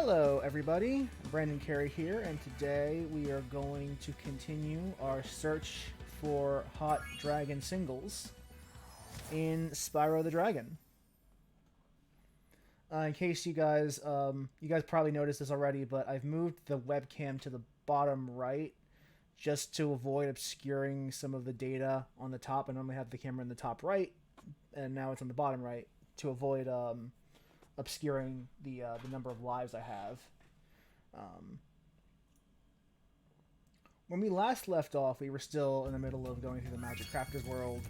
Hello everybody, Brandon Carey here, and today we are going to continue our search for hot dragon singles in Spyro the Dragon. In case you guys probably noticed this already, but I've moved the webcam to the bottom right just to avoid obscuring some of the data on the top. I normally have the camera in the top right, and now it's on the bottom right to avoid obscuring the number of lives I have. When we last left off, we were still in the middle of going through the Magic Crafter's world.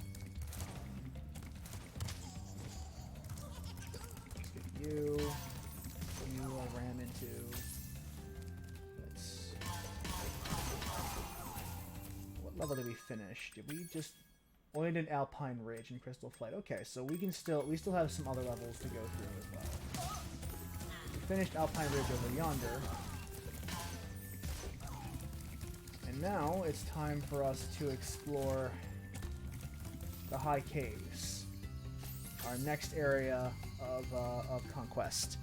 Let's get you. You I ran into. Let's. What level did we finish? Did we just? Only did Alpine Ridge and Crystal Flight. Okay, so we still have some other levels to go through as well. We finished Alpine Ridge over yonder. And now it's time for us to explore the High Caves, our next area of conquest.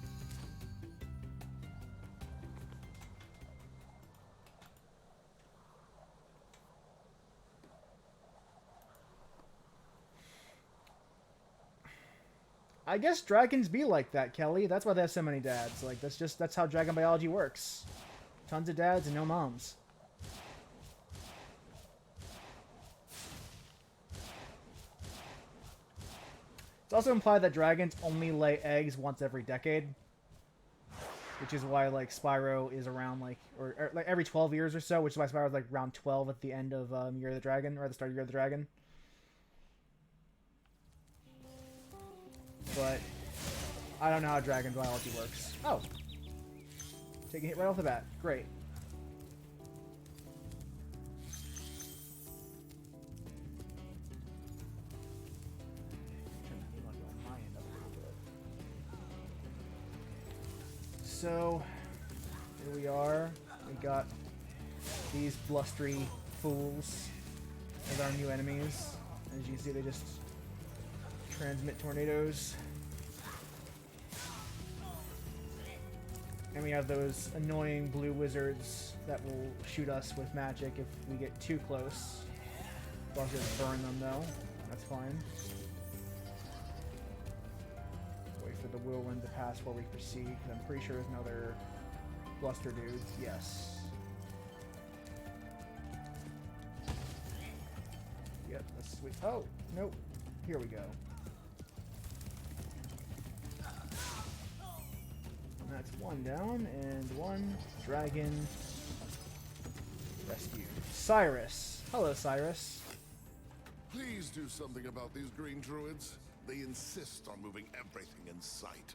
I guess dragons be like that, Kelly. That's why they have so many dads. Like, that's how dragon biology works. Tons of dads and no moms. It's also implied that dragons only lay eggs once every decade. Which is why, like, Spyro is around, like, or like every 12 years or so, which is why Spyro's, like, around 12 at the end of Year of the Dragon, or at the start of Year of the Dragon. But I don't know how dragon biology works. Oh. Taking a hit right off the bat. Great. So, here we are. We got these blustery fools as our new enemies. As you see, they just transmit tornadoes. And we have those annoying blue wizards that will shoot us with magic if we get too close. We'll just burn them though. That's fine. Wait for the whirlwind to pass before we proceed, because I'm pretty sure there's another bluster dude. Yes. Yep, that's sweet. Oh, nope. Here we go. That's one down, and one dragon rescued. Cyrus. Hello, Cyrus. Please do something about these green druids. They insist on moving everything in sight.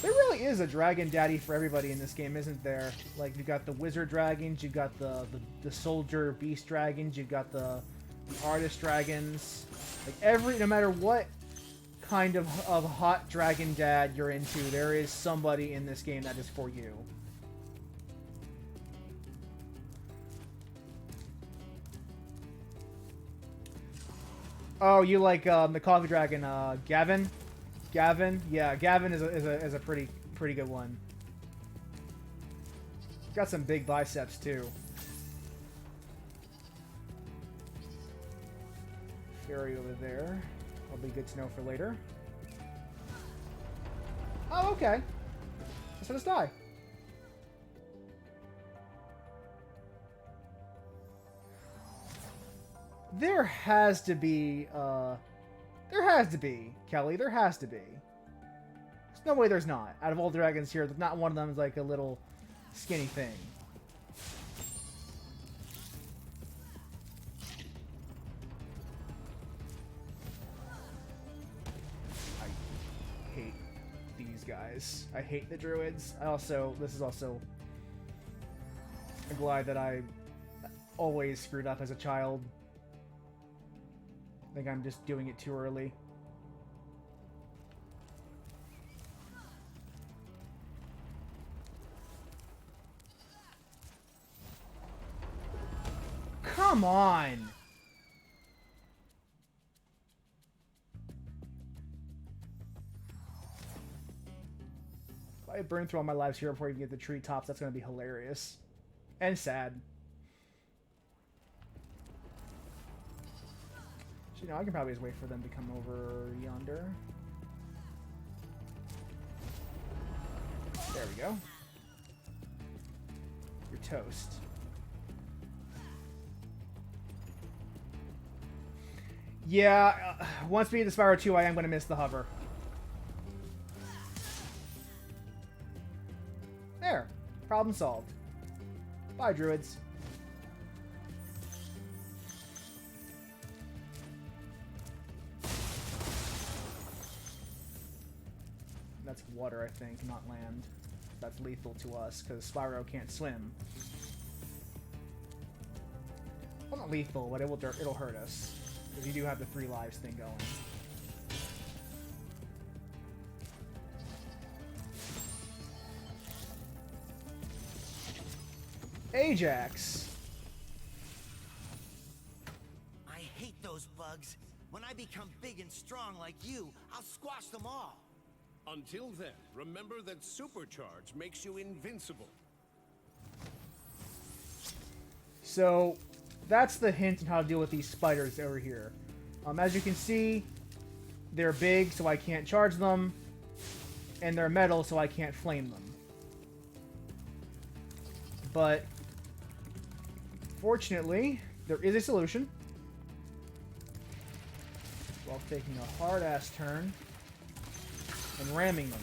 There really is a dragon daddy for everybody in this game, isn't there? Like, you've got the wizard dragons, you've got the soldier beast dragons, you've got the artist dragons. Like, no matter what kind of hot dragon dad you're into, there is somebody in this game that is for you. Oh, you like the coffee dragon, Gavin? Gavin? Yeah, Gavin is a pretty good one. Got some big biceps too. Fairy over there. Will be good to know for later. Oh, okay. Just let us die. There has to be, Kelly. There has to be. There's no way there's not. Out of all dragons here, not one of them is like a little skinny thing. Guys. I hate the druids. This is also a glide that I always screwed up as a child. I think I'm just doing it too early. Come on! I burn through all my lives here before you get the treetops. That's going to be hilarious. And sad. So, you know, I can probably just wait for them to come over yonder. There we go. You're toast. Yeah, once we get to Spyro 2, I am going to miss the hover. There. Problem solved. Bye, druids. That's water, I think, not land. That's lethal to us, because Spyro can't swim. Well, not lethal, but it'll hurt us. Because you do have the 3 lives thing going. Ajax! I hate those bugs. When I become big and strong like you, I'll squash them all. Until then, remember that supercharge makes you invincible. So, that's the hint on how to deal with these spiders over here. As you can see, they're big, so I can't charge them. And they're metal, so I can't flame them. But, fortunately, there is a solution. While taking a hard-ass turn and ramming them.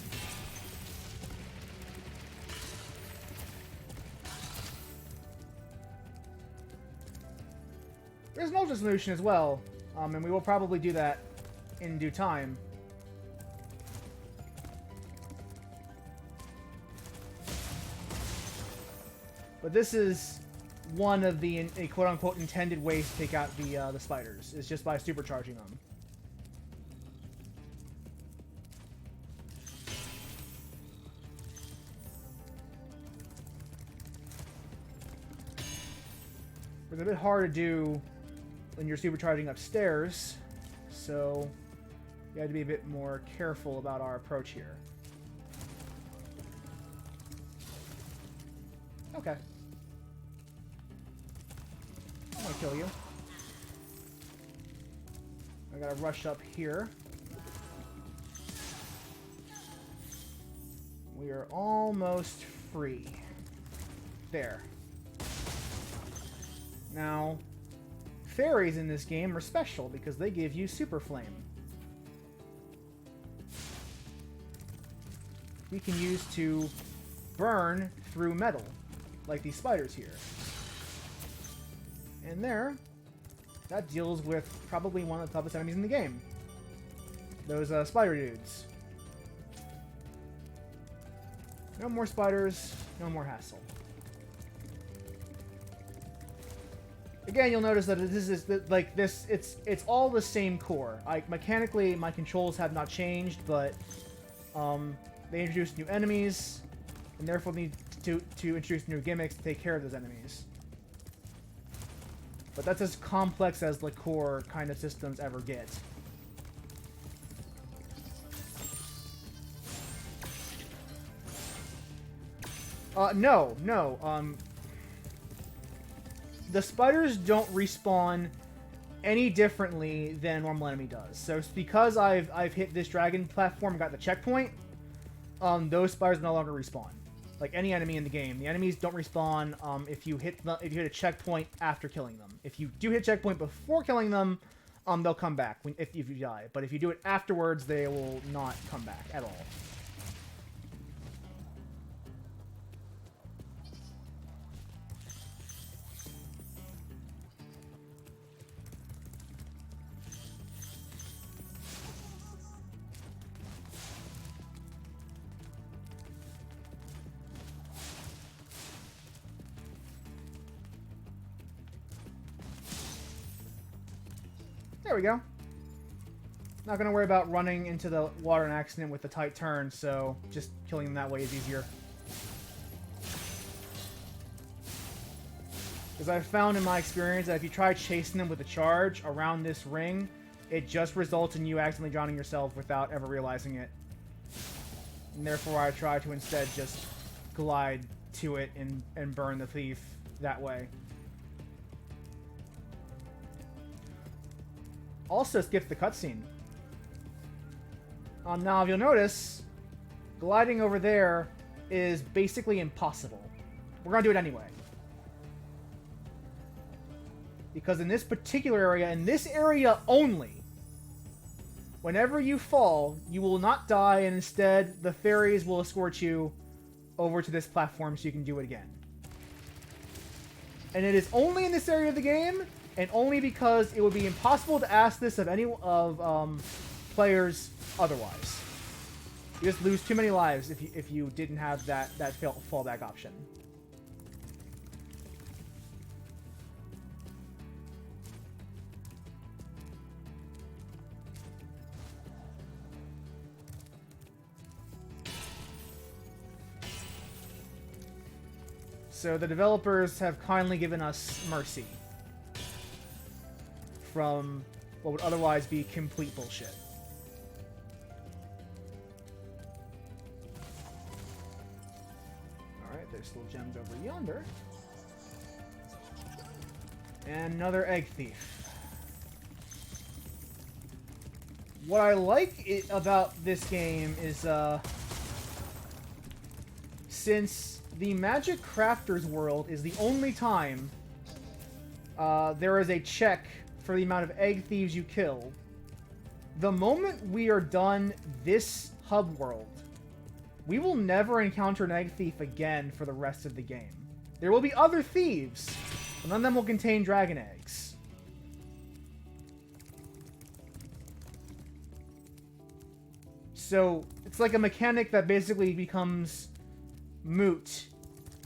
There's an ultra solution as well, and we will probably do that in due time. But this is one of the quote-unquote intended ways to take out the spiders, is just by supercharging them. It's a bit hard to do when you're supercharging upstairs, so you have to be a bit more careful about our approach here. Okay. I'm gonna kill you. I gotta rush up here. We are almost free. There. Now, fairies in this game are special because they give you Super Flame. We can use to burn through metal, like these spiders here. And there, that deals with probably one of the toughest enemies in the game. Those spider dudes. No more spiders, no more hassle. Again, you'll notice that this is like this. It's all the same core. Mechanically, my controls have not changed, but they introduced new enemies, and therefore need to introduce new gimmicks to take care of those enemies. But that's as complex as the core kind of systems ever get. No. The spiders don't respawn any differently than a normal enemy does. So it's because I've hit this dragon platform and got the checkpoint, those spiders no longer respawn. Like any enemy in the game. The enemies don't respawn if you hit a checkpoint after killing them. If you do hit a checkpoint before killing them, they'll come back if you die. But if you do it afterwards, they will not come back at all. There we go. Not going to worry about running into the water in accident with the tight turn, so just killing them that way is easier. Because I've found in my experience that if you try chasing them with a charge around this ring, it just results in you accidentally drowning yourself without ever realizing it. And therefore I try to instead just glide to it and burn the thief that way. Also skip the cutscene. Now, if you'll notice, gliding over there is basically impossible. We're going to do it anyway. Because in this particular area, in this area only, whenever you fall, you will not die, and instead the fairies will escort you over to this platform so you can do it again. And it is only in this area of the game, and only because it would be impossible to ask this of any players otherwise. You just lose too many lives if you didn't have that fallback option. So the developers have kindly given us mercy from what would otherwise be complete bullshit. Alright, there's still gems over yonder. And another egg thief. What I like about this game is, since the Magic Crafter's world is the only time there is a check for the amount of egg thieves you kill. The moment we are done this hub world, we will never encounter an egg thief again for the rest of the game. There will be other thieves, but none of them will contain dragon eggs. So it's like a mechanic that basically becomes moot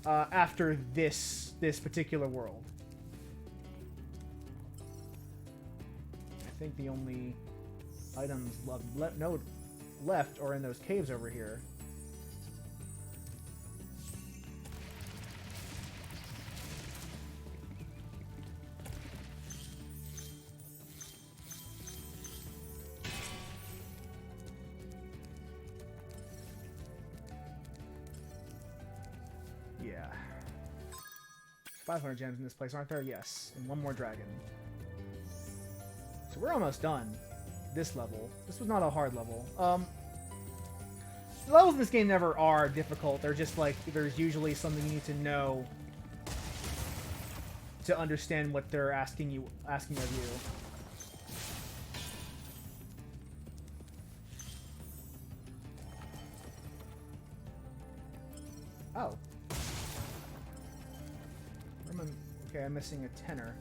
after this particular world. I think the only items left are in those caves over here. Yeah. 500 gems in this place, aren't there? Yes. And one more dragon. So we're almost done. This level. This was not a hard level. The levels in this game never are difficult. They're just like, there's usually something you need to know to understand what they're asking of you. Oh. Okay, I'm missing a tenor.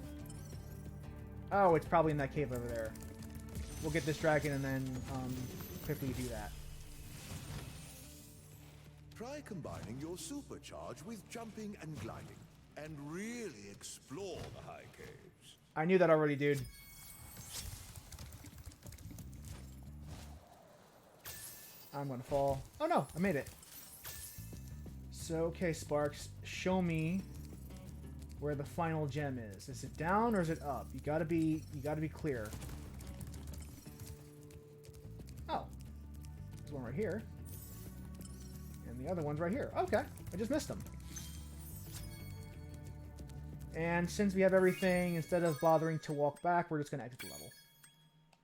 Oh, it's probably in that cave over there. We'll get this dragon and then quickly do that. Try combining your supercharge with jumping and gliding, and really explore the high caves. I knew that already, dude. I'm gonna fall. Oh no, I made it. So, okay, Sparks, show me where the final gem is. Is it down or is it up? You gotta be clear. Oh. There's one right here. And the other one's right here. Okay. I just missed them. And since we have everything, instead of bothering to walk back, we're just gonna exit the level.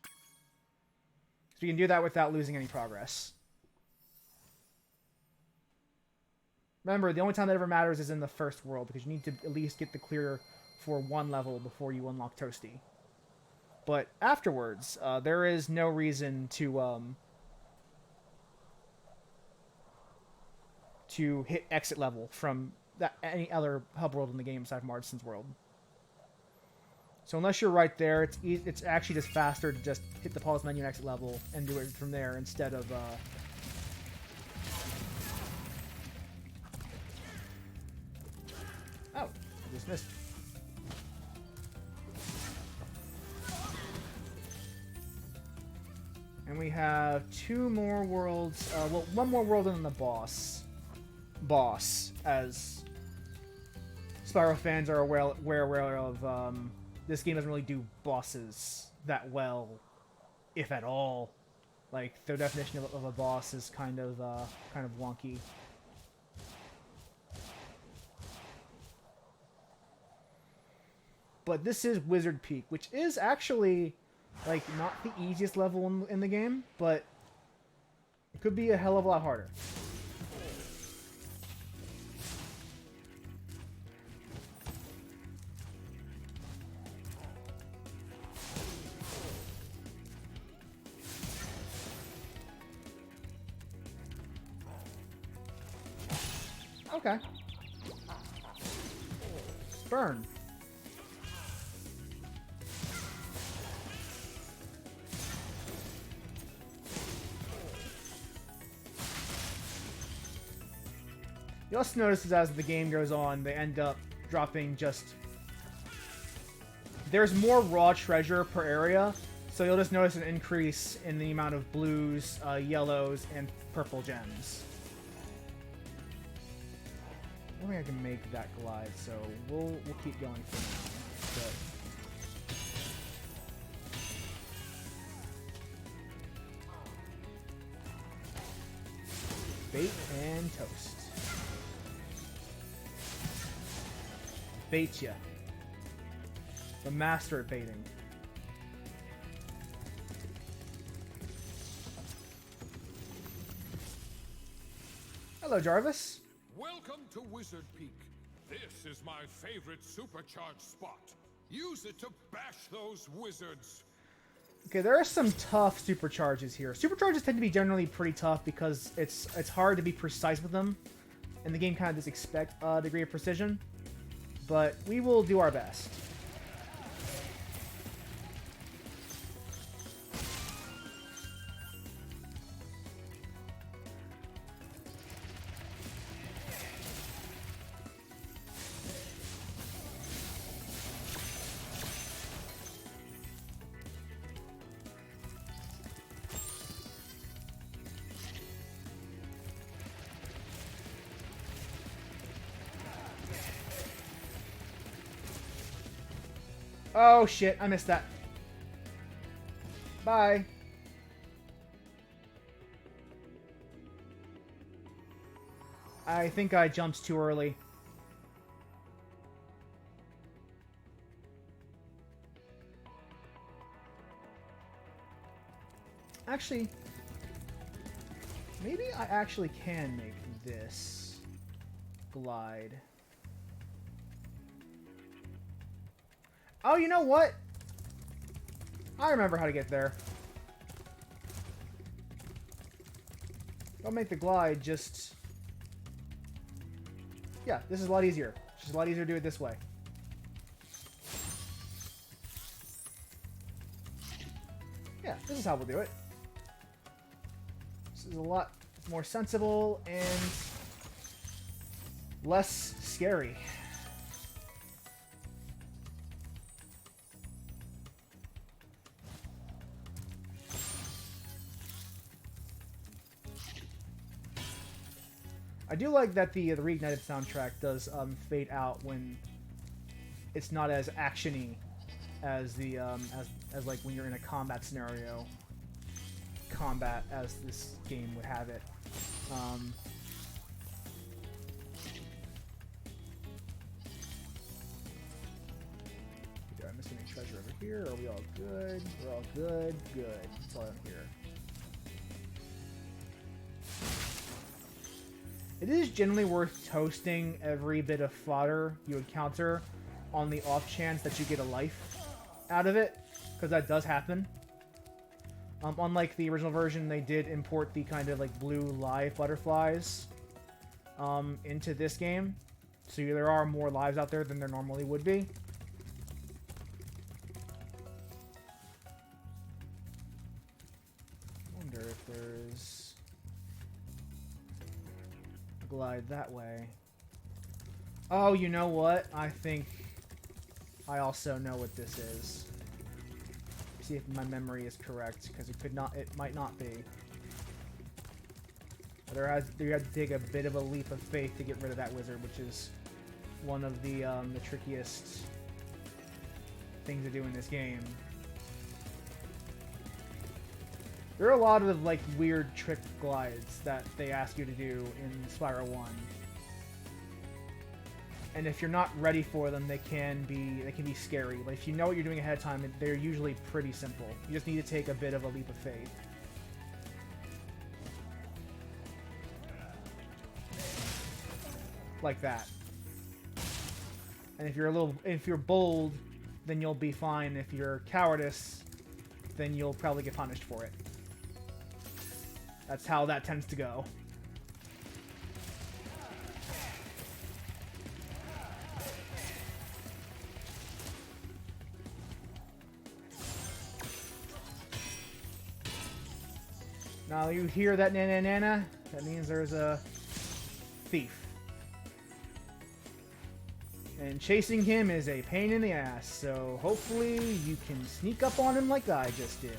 So we can do that without losing any progress. Remember, the only time that ever matters is in the first world, because you need to at least get the clear for one level before you unlock Toasty. But afterwards, there is no reason to hit exit level from any other hub world in the game aside from Marston's world. So unless you're right there, it's actually just faster to just hit the pause menu and exit level and do it from there instead of Oh, I just missed. And we have two more worlds. Well, one more world and then the boss. As Spyro fans are aware of, this game doesn't really do bosses that well, if at all. Like, their definition of a boss is kind of wonky. But this is Wizard Peak, which is actually, like, not the easiest level in the game, but it could be a hell of a lot harder. Okay. Burn. You also notice that as the game goes on, they end up dropping just... There's more raw treasure per area, so you'll just notice an increase in the amount of blues, yellows, and purple gems. I don't think I can make that glide, so we'll keep going for now. But... Bait and toast. Bait ya. The master at baiting. Hello, Jarvis. Welcome to Wizard Peak. This is my favorite supercharged spot. Use it to bash those wizards. Okay, there are some tough supercharges here. Supercharges tend to be generally pretty tough because it's hard to be precise with them, and the game kind of does expect a degree of precision. But we will do our best. Oh shit, I missed that. Bye. I think I jumped too early. Actually, maybe I actually can make this glide. Oh, you know what? I remember how to get there. Don't make the glide, just... Yeah, this is a lot easier. It's just a lot easier to do it this way. Yeah, this is how we'll do it. This is a lot more sensible and less scary. I do like that the reignited soundtrack does fade out when it's not as actiony as the as like when you're in a combat scenario. Combat as this game would have it. Do I miss any treasure over here? Are we all good? We're all good. Good. That's all I'm here. It is generally worth toasting every bit of fodder you encounter on the off chance that you get a life out of it, because that does happen. Unlike the original version, they did import the kind of like blue live butterflies into this game, so there are more lives out there than there normally would be. I wonder if there's glide that way. Oh, you know what? I think I also know what this is. See if my memory is correct, because it might not be. You had to take a bit of a leap of faith to get rid of that wizard, which is one of the trickiest things to do in this game. There are a lot of like weird trick glides that they ask you to do in Spyro 1. And if you're not ready for them, they can be scary. But if you know what you're doing ahead of time, they're usually pretty simple. You just need to take a bit of a leap of faith. Like that. And if you're bold, then you'll be fine. If you're cowardice, then you'll probably get punished for it. That's how that tends to go. Now you hear that nana nana? That means there's a thief. And chasing him is a pain in the ass, so hopefully you can sneak up on him like I just did.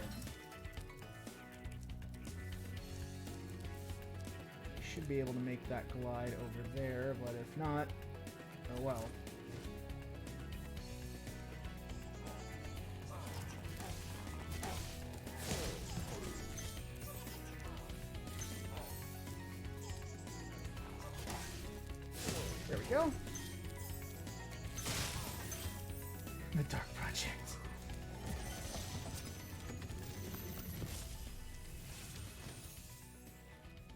You should be able to make that glide over there, but if not, oh well. There we go. The Dark Project.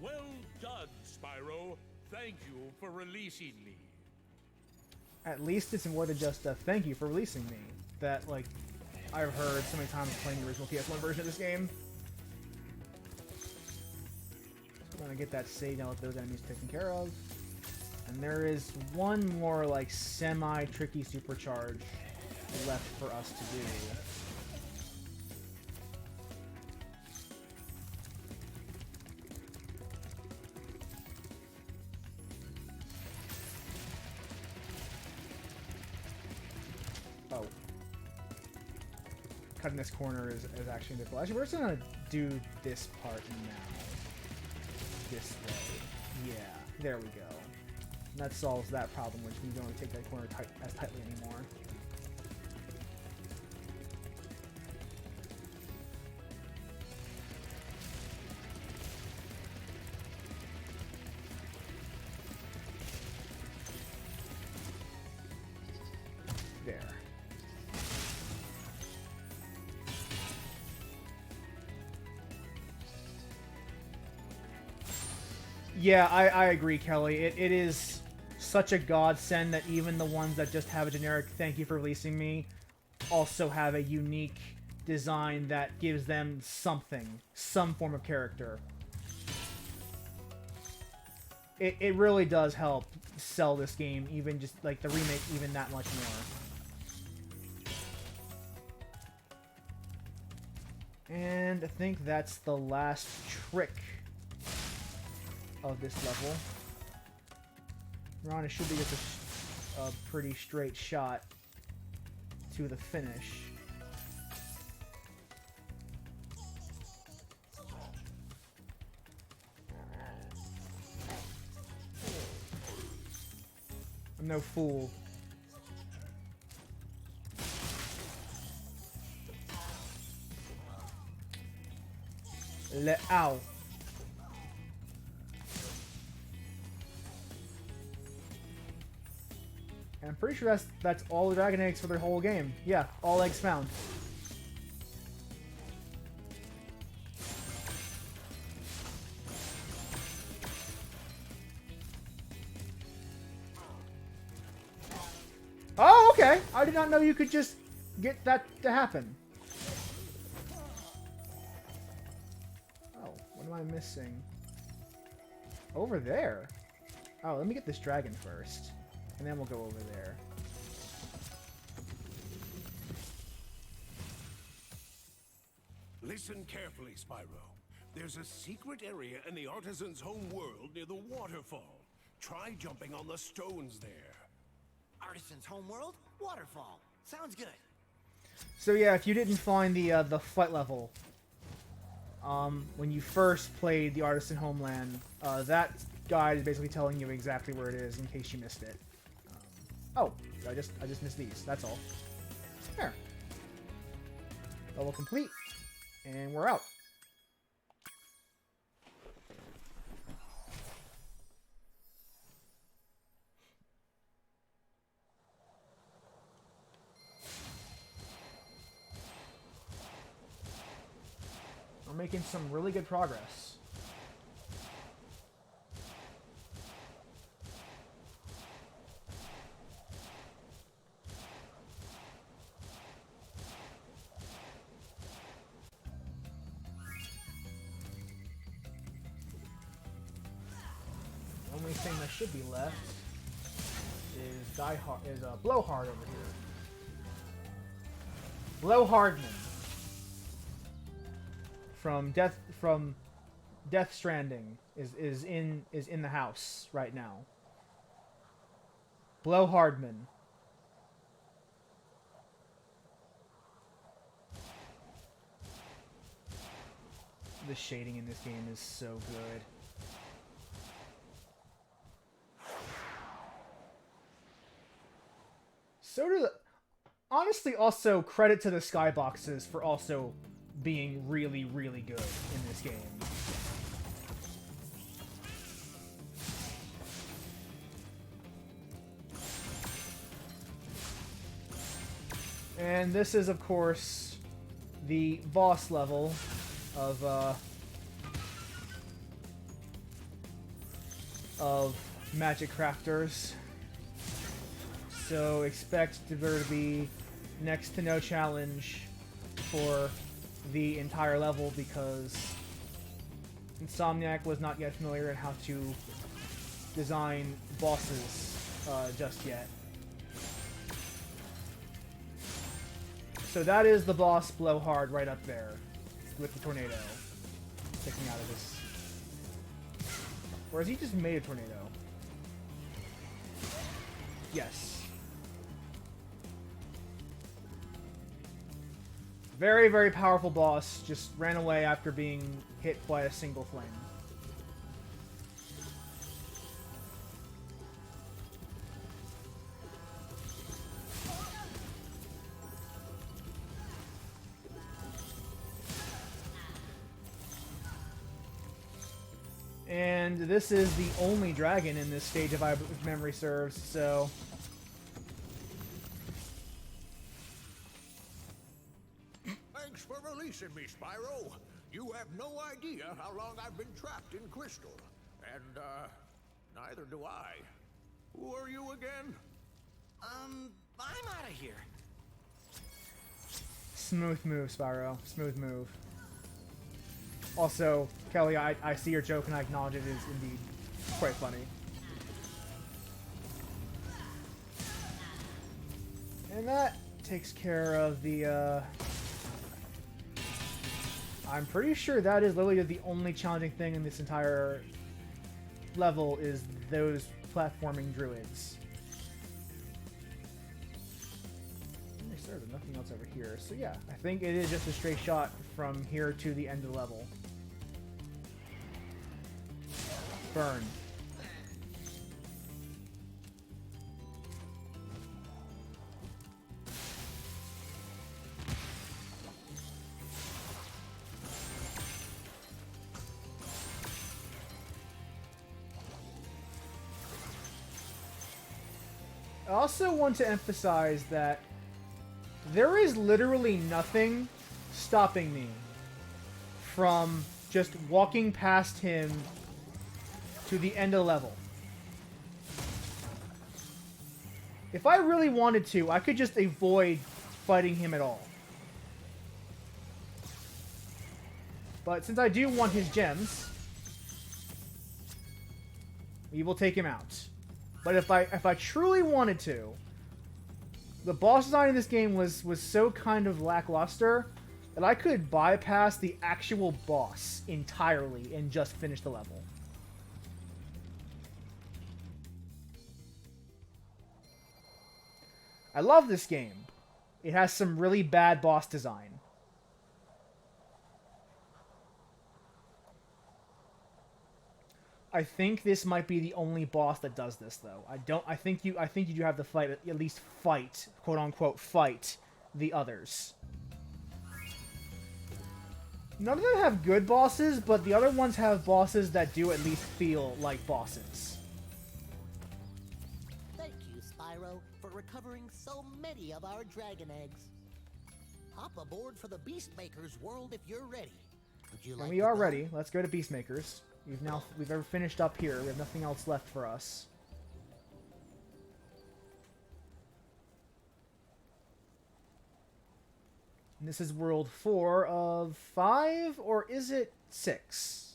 Well done, Spyro. Thank you for releasing me. At least it's more than just a thank you for releasing me. That, like, I've heard so many times playing the original PS1 version of this game. So we're gonna get that save now with those enemies taken care of. And there is one more, like, semi-tricky supercharge left for us to do. Oh. Cutting this corner is actually difficult. Actually, we're just gonna do this part now. This way. Yeah, there we go. And that solves that problem, which means you don't take that corner as tightly anymore. There. Yeah, I agree, Kelly. It is such a godsend that even the ones that just have a generic thank you for releasing me also have a unique design that gives them something, some form of character. It really does help sell this game, even just like the remake, even that much more. And I think that's the last trick of this level. Ron, it should be just a pretty straight shot to the finish. I'm no fool. Ow. And I'm pretty sure that's all the dragon eggs for their whole game. Yeah, all eggs found. Oh, okay. I did not know you could just get that to happen. Oh, what am I missing? Over there. Oh, let me get this dragon first. And then we'll go over there. Listen carefully, Spyro. There's a secret area in the artisan's home world near the waterfall. Try jumping on the stones there. Artisan's homeworld? Waterfall. Sounds good. So yeah, if you didn't find the fight level, when you first played the Artisan Homeland, that guide is basically telling you exactly where it is in case you missed it. Oh, I just missed these. That's all. There. Level complete, and we're out. making some really good progress. The only thing that should be left is Blowhard over here. Blowhardman from Death Stranding is in the house right now. Blowhardman. The shading in this game is so good. So do the... Honestly, also, credit to the skyboxes for also being really, really good in this game. And this is, of course, the boss level of Magic Crafters. So expect there to be next to no challenge for the entire level because Insomniac was not yet familiar in how to design bosses just yet. So that is the boss Blowhard right up there with the tornado sticking out of his... Or has he just made a tornado? Yes. Very, very powerful boss. Just ran away after being hit by a single flame. And this is the only dragon in this stage, if memory serves, so... Thanks for releasing me, Spyro. You have no idea how long I've been trapped in Crystal. And, neither do I. Who are you again? I'm out of here. Smooth move, Spyro. Smooth move. Also, Kelly, I see your joke and I acknowledge it is indeed quite funny. And that takes care of the, I'm pretty sure that is literally the only challenging thing in this entire level is those platforming druids. There's nothing else over here. So yeah, I think it is just a straight shot from here to the end of the level. Burn. I also want to emphasize that there is literally nothing stopping me from just walking past him to the end of the level. If I really wanted to, I could just avoid fighting him at all. But since I do want his gems, we will take him out. But if I truly wanted to, the boss design in this game was so kind of lackluster that I could bypass the actual boss entirely and just finish the level. I love this game. It has some really bad boss design. I think this might be the only boss that does this, though. I think you do have to fight, at least fight, quote unquote, fight the others. None of them have good bosses, but the other ones have bosses that do at least feel like bosses. Thank you, Spyro, for recovering so many of our dragon eggs. Hop aboard for the Beastmaker's world if you're ready. Would you And like we to are go? ready. Let's go to Beastmakers. We've ever finished up here. We have nothing else left for us. And this is world 4 of 5, or is it 6?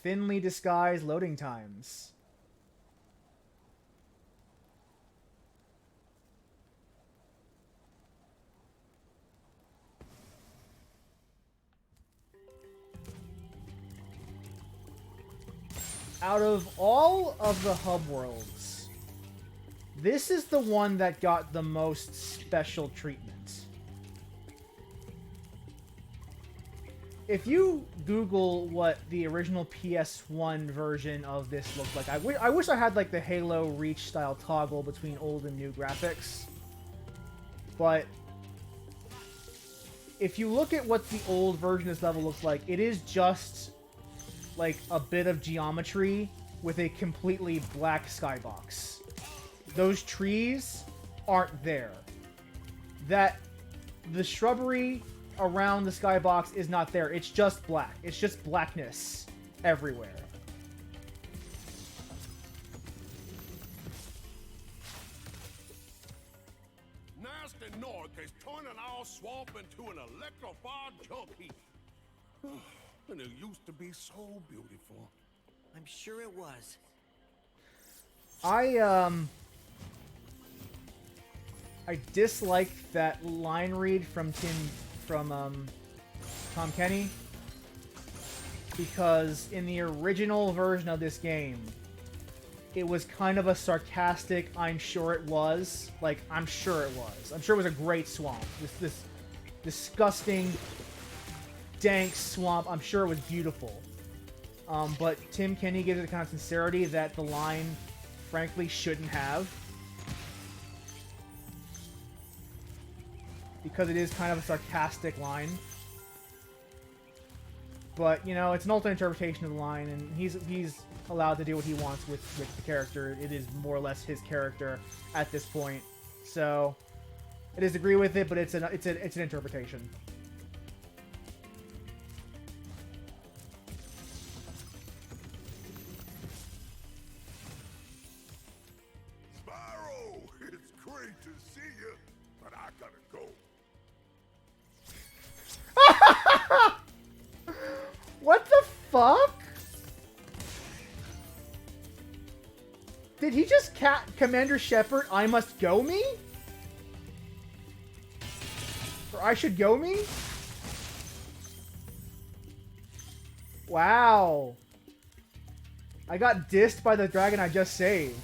Thinly disguised loading times. Out of all of the hub worlds, this is the one that got the most special treatment. If you Google what the original PS1 version of this looked like, I wish I had like the Halo Reach style toggle between old and new graphics. But if you look at what the old version of this level looks like, it is just like a bit of geometry with a completely black skybox. Those trees aren't there. The shrubbery around the skybox is not there. It's just black. It's just blackness everywhere. Nasty North is turning our swamp into an electrified junk heap. And it used to be so beautiful. I'm sure it was. I dislike that line read from Tom Kenny, because in the original version of this game, it was kind of a sarcastic, I'm sure it was. Like, I'm sure it was. I'm sure it was a great swamp. This disgusting, dank swamp. I'm sure it was beautiful. But Tim Kenny gives it a kind of sincerity that the line, frankly, shouldn't have. Because it is kind of a sarcastic line. But, you know, it's an alternate interpretation of the line, and he's allowed to do what he wants with the character. It is more or less his character at this point. So, I disagree with it, but it's an interpretation. Spyro, it's great to see you, but I gotta go. What the fuck? Did he just Commander Shepard, I must go me? Or I should go me? Wow. I got dissed by the dragon I just saved.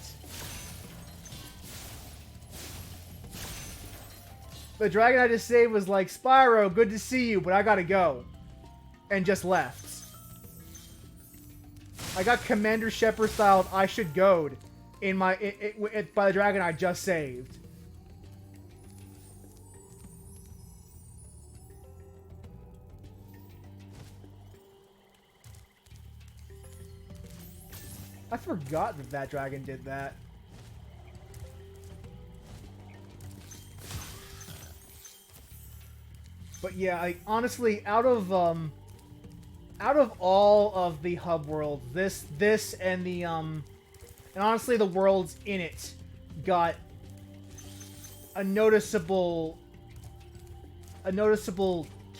The dragon I just saved was like, Spyro, good to see you, but I gotta go. And just left. I got Commander Shepard styled I should go'd in my by the dragon I just saved. I forgot that dragon did that. But yeah, honestly, out of all of the hub worlds, this and the and honestly the worlds in it got a noticeable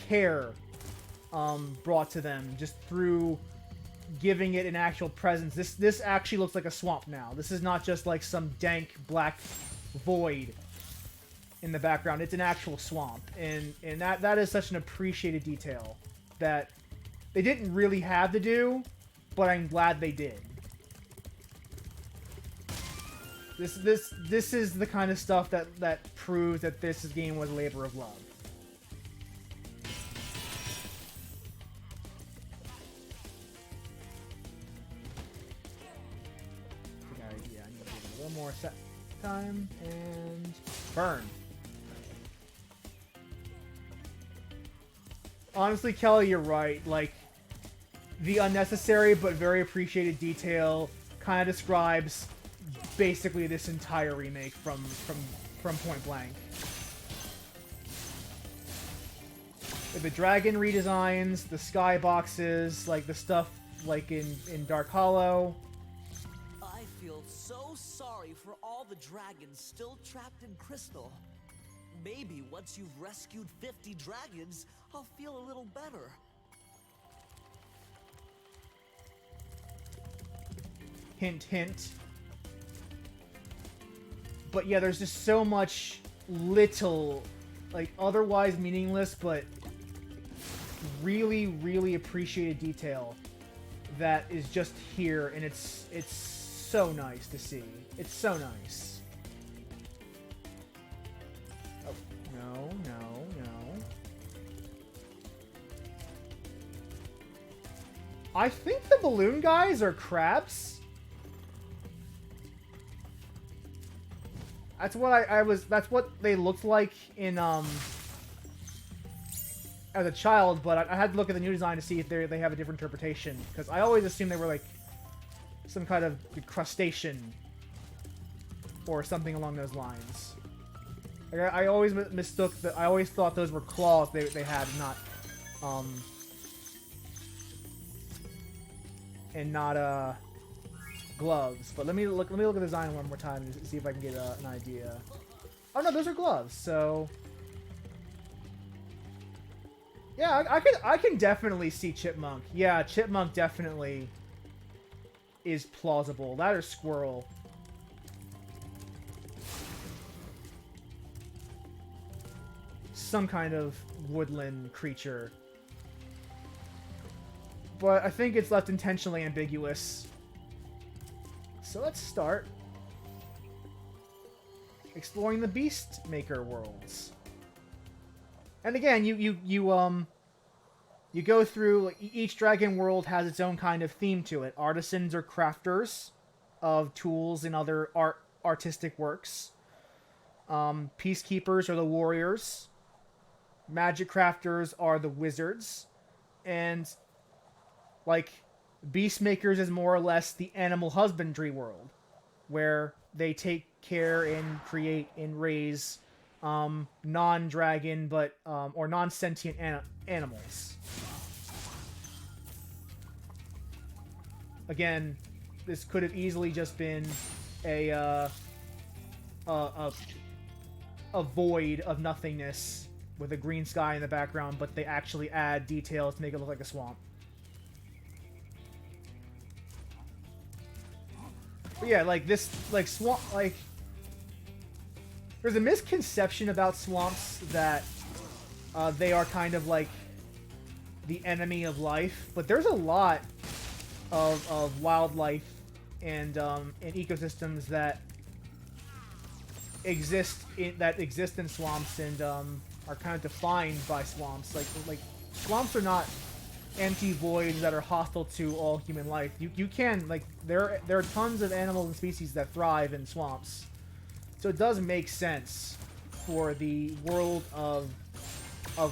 care brought to them just through giving it an actual presence. This actually looks like a swamp now. This is not just like some dank black void in the background. It's an actual swamp, and that is such an appreciated detail that they didn't really have to do, but I'm glad they did. This is the kind of stuff that proves that this game was a labor of love. I need to give it a little more set time and burn. Honestly, Kelly, you're right. Like, the unnecessary but very appreciated detail kind of describes basically this entire remake from Point Blank. Like the dragon redesigns, the skyboxes, like the stuff like in Dark Hollow. I feel so sorry for all the dragons still trapped in Crystal. Maybe once you've rescued 50 dragons, I'll feel a little better. Hint, hint. But yeah, there's just so much little, like, otherwise meaningless, but really, really appreciated detail that is just here, and it's so nice to see. It's so nice. Oh, no, no, no. I think the balloon guys are crabs. That's what that's what they looked like in, as a child, but I had to look at the new design to see if they have a different interpretation, because I always assumed they were, like, some kind of crustacean or something along those lines. Like, I always mistook that. I always thought those were claws they had, not gloves. But let me look at the design one more time and see if I can get an idea. Oh no, those are gloves. So yeah, I can definitely see Chipmunk. Yeah, Chipmunk definitely is plausible. That or Squirrel. Some kind of woodland creature. But I think it's left intentionally ambiguous. So let's start exploring the Beast Maker worlds. And again, you go through, each dragon world has its own kind of theme to it. Artisans are crafters of tools and other artistic works. Peacekeepers are the warriors. Magic crafters are the wizards. And, like, Beast Makers is more or less the animal husbandry world, where they take care and create and raise non-dragon but or non-sentient animals. Again, this could have easily just been a void of nothingness with a green sky in the background, but they actually add details to make it look like a swamp. But yeah, like this, like swamp, like there's a misconception about swamps that they are kind of like the enemy of life, but there's a lot of wildlife and ecosystems that exist in swamps and are kind of defined by swamps. Like swamps are not empty voids that are hostile to all human life. You can, like, there are tons of animals and species that thrive in swamps, so it does make sense for the world of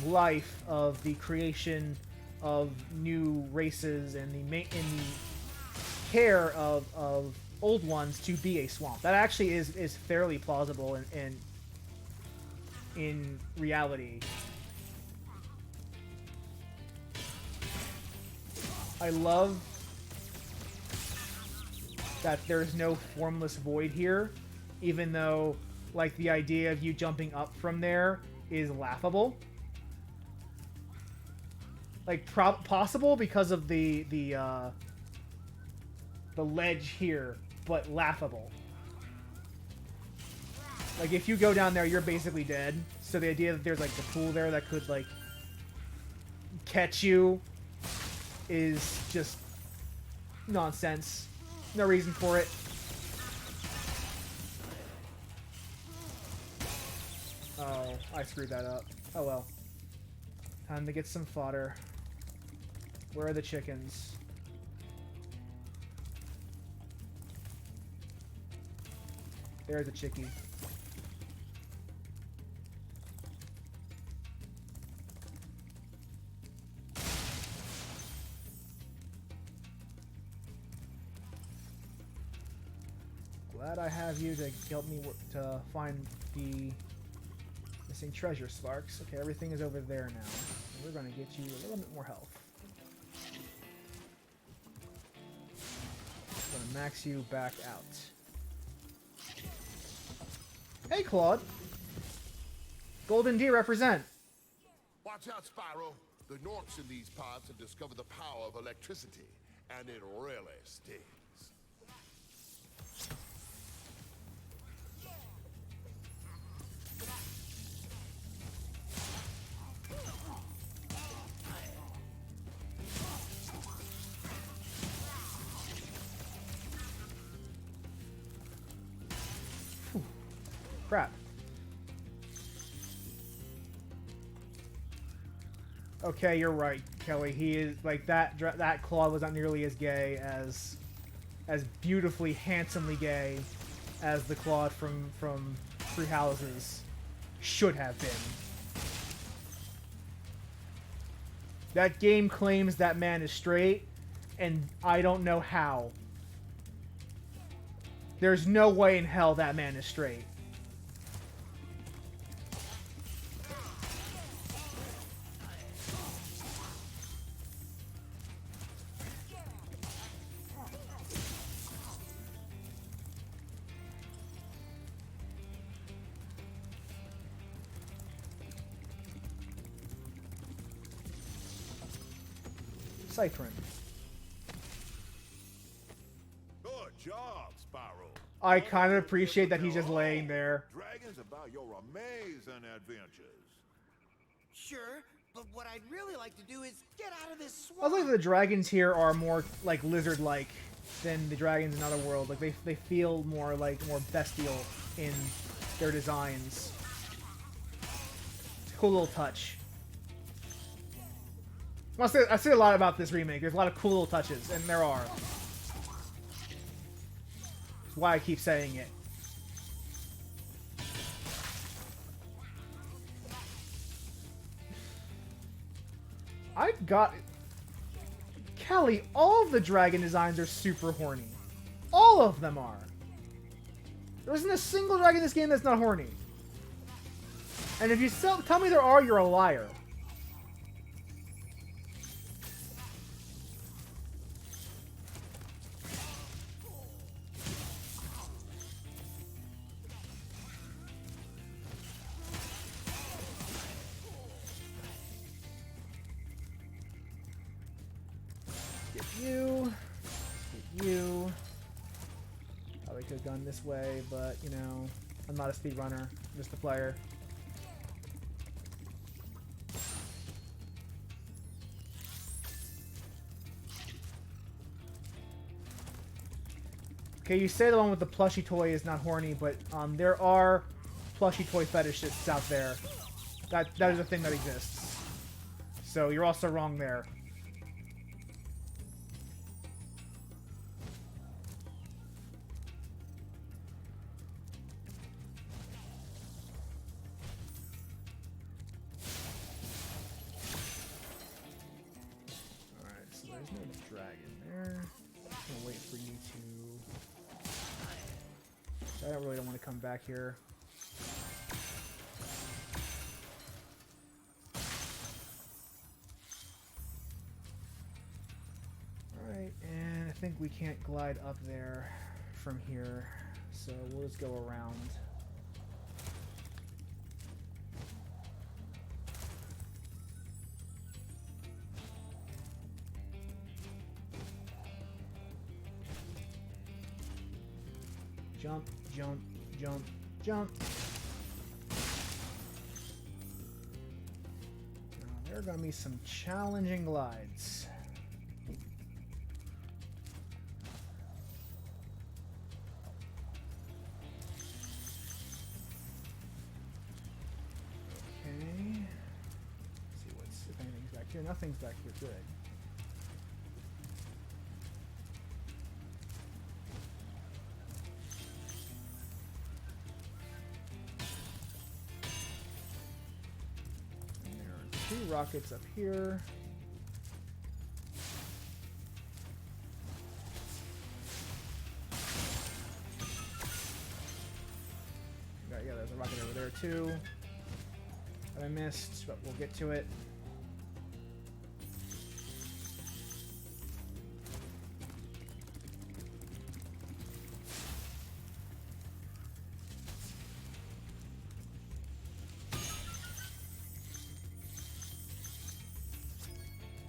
life, of the creation of new races and the care of old ones to be a swamp. That actually is fairly plausible in reality. I love that there's no formless void here, even though, like, the idea of you jumping up from there is laughable. Like, possible because of the ledge here, but laughable. Like, if you go down there, you're basically dead. So the idea that there's, like, the pool there that could, like, catch you is just nonsense. No reason for it. Oh, I screwed that up. Oh well. Time to get some fodder. Where are the chickens? There's a chickie. Glad I have you to help me to find the missing treasure, Sparks. Okay, everything is over there now. And we're going to get you a little bit more health. I'm going to max you back out. Hey, Claude. Golden Deer represent. Watch out, Spyro. The Norks in these pods have discovered the power of electricity, and it really stings. Crap. Okay, you're right, Kelly. He is like that. That Claude was not nearly as gay as beautifully, handsomely gay as the Claude from Three Houses should have been. That game claims that man is straight, and I don't know how. There's no way in hell that man is straight. Cyprin. Good job, Spyro. I kind of appreciate that he's just laying there. Dragons about your amazing adventures. Sure, but what I'd really like to do is get out of this I swamp. think the dragons here are more like lizard-like than the dragons in Otherworld. Like they feel more bestial in their designs. It's a cool little touch. I say a lot about this remake. There's a lot of cool little touches, and there are. That's why I keep saying it. I've got... Kelly, all of the dragon designs are super horny. All of them are. There isn't a single dragon in this game that's not horny. And if you tell me there are, you're a liar. You. Probably could have gone this way, but, you know, I'm not a speedrunner. I'm just a player. Okay, you say the one with the plushie toy is not horny, but there are plushie toy fetishists out there. That is a thing that exists. So you're also wrong there. I really don't want to come back here. Alright, and I think we can't glide up there from here, so we'll just go around. Jump, jump, jump, jump. Now, there are going to be some challenging glides. Okay. Let's see if anything's back here. Nothing's back here. Good. Two rockets up here. too that I missed, but we'll get to it.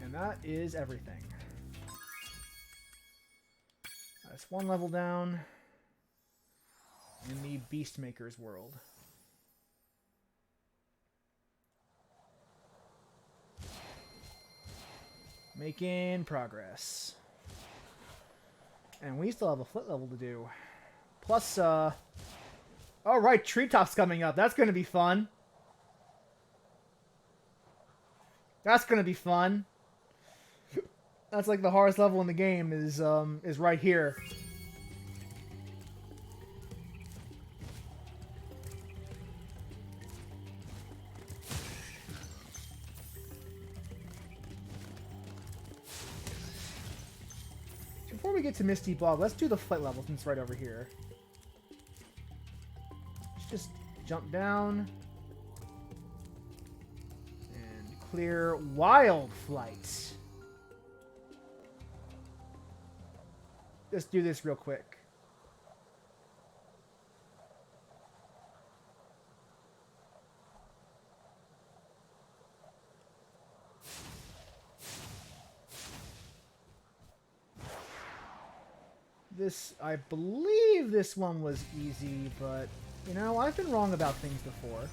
And that is everything. That's one level down in the Beastmaker's world. Making progress. And we still have a foot level to do. Plus, oh right, Treetop's coming up. That's gonna be fun. That's gonna be fun. That's like the hardest level in the game is right here. Before we get to Misty Bog, let's do the flight level since it's right over here. Let's just jump down and clear Wild Flight. Let's do this real quick. This, I believe this one was easy, but, you know, I've been wrong about things before.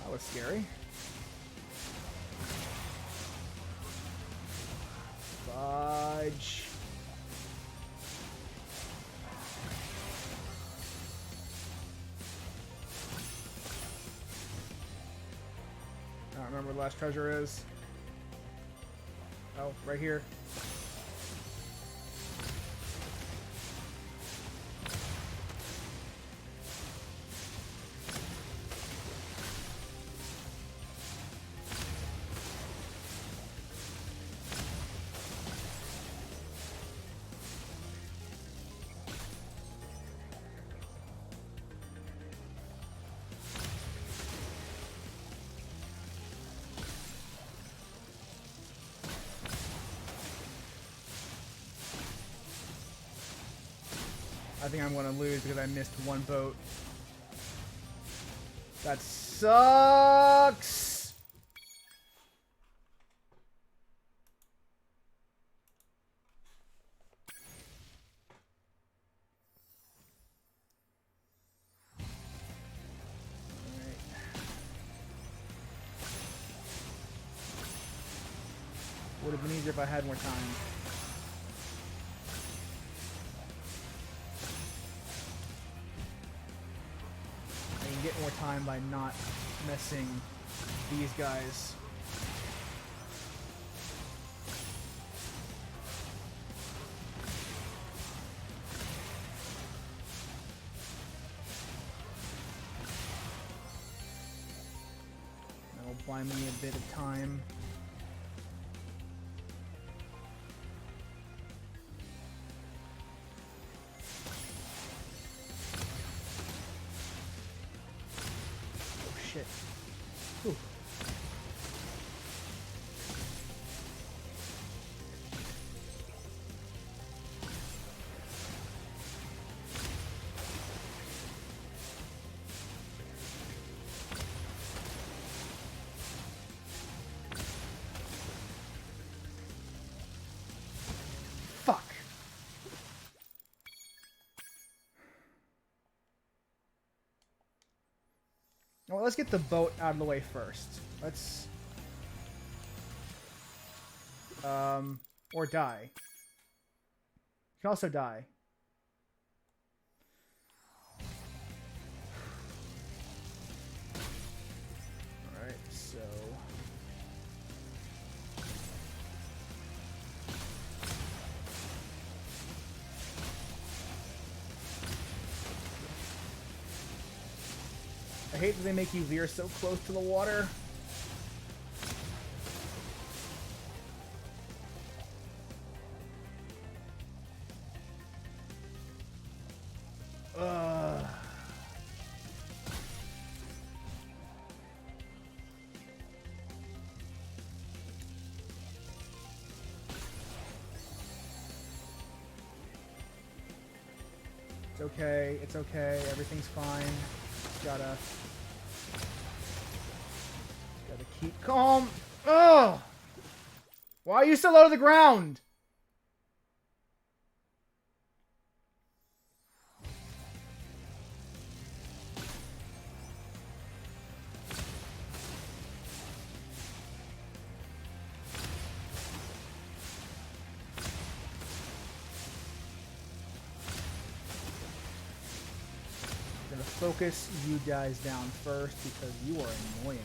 That was scary. Fudge. I don't remember where the last treasure is. Oh, right here. I think I'm going to lose because I missed one boat. That sucks! Alright. Would have been easier if I had more time. Get more time by not messing these guys. That'll buy me a bit of time. Shit. Ooh. Well, let's get the boat out of the way first. Let's... or die. You can also die. Alright, so... I hate that they make you veer so close to the water. It's okay, it's okay, everything's fine. Gotta keep calm. Ugh! Why are you so low to the ground? Gonna focus you guys down first because you are annoying.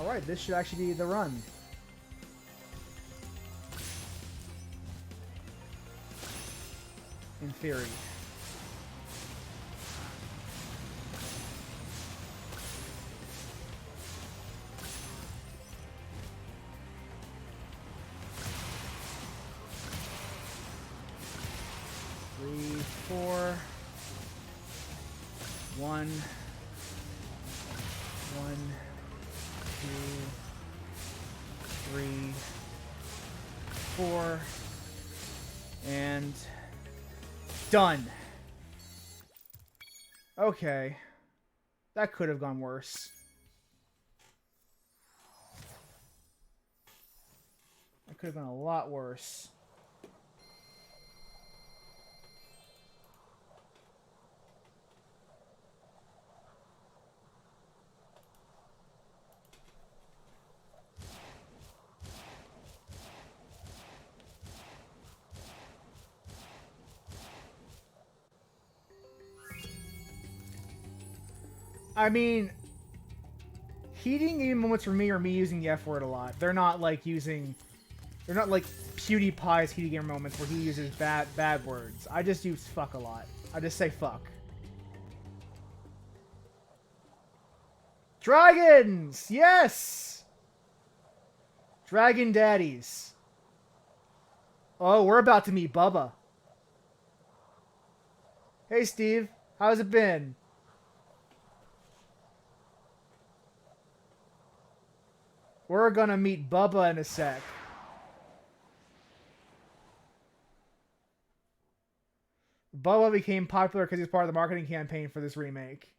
Alright, this should actually be the run. In theory. Three, four. One. One. 2, 3, 4, and done. Okay. That could have gone worse. That could have been a lot worse. I mean, heating game moments for me are me using the F word a lot. They're not like using... They're not like PewDiePie's heating game moments where he uses bad words. I just use fuck a lot. I just say fuck. Dragons! Yes! Dragon Daddies. Oh, we're about to meet Bubba. Hey, Steve. How's it been? We're gonna meet Bubba in a sec. Bubba became popular because he's part of the marketing campaign for this remake.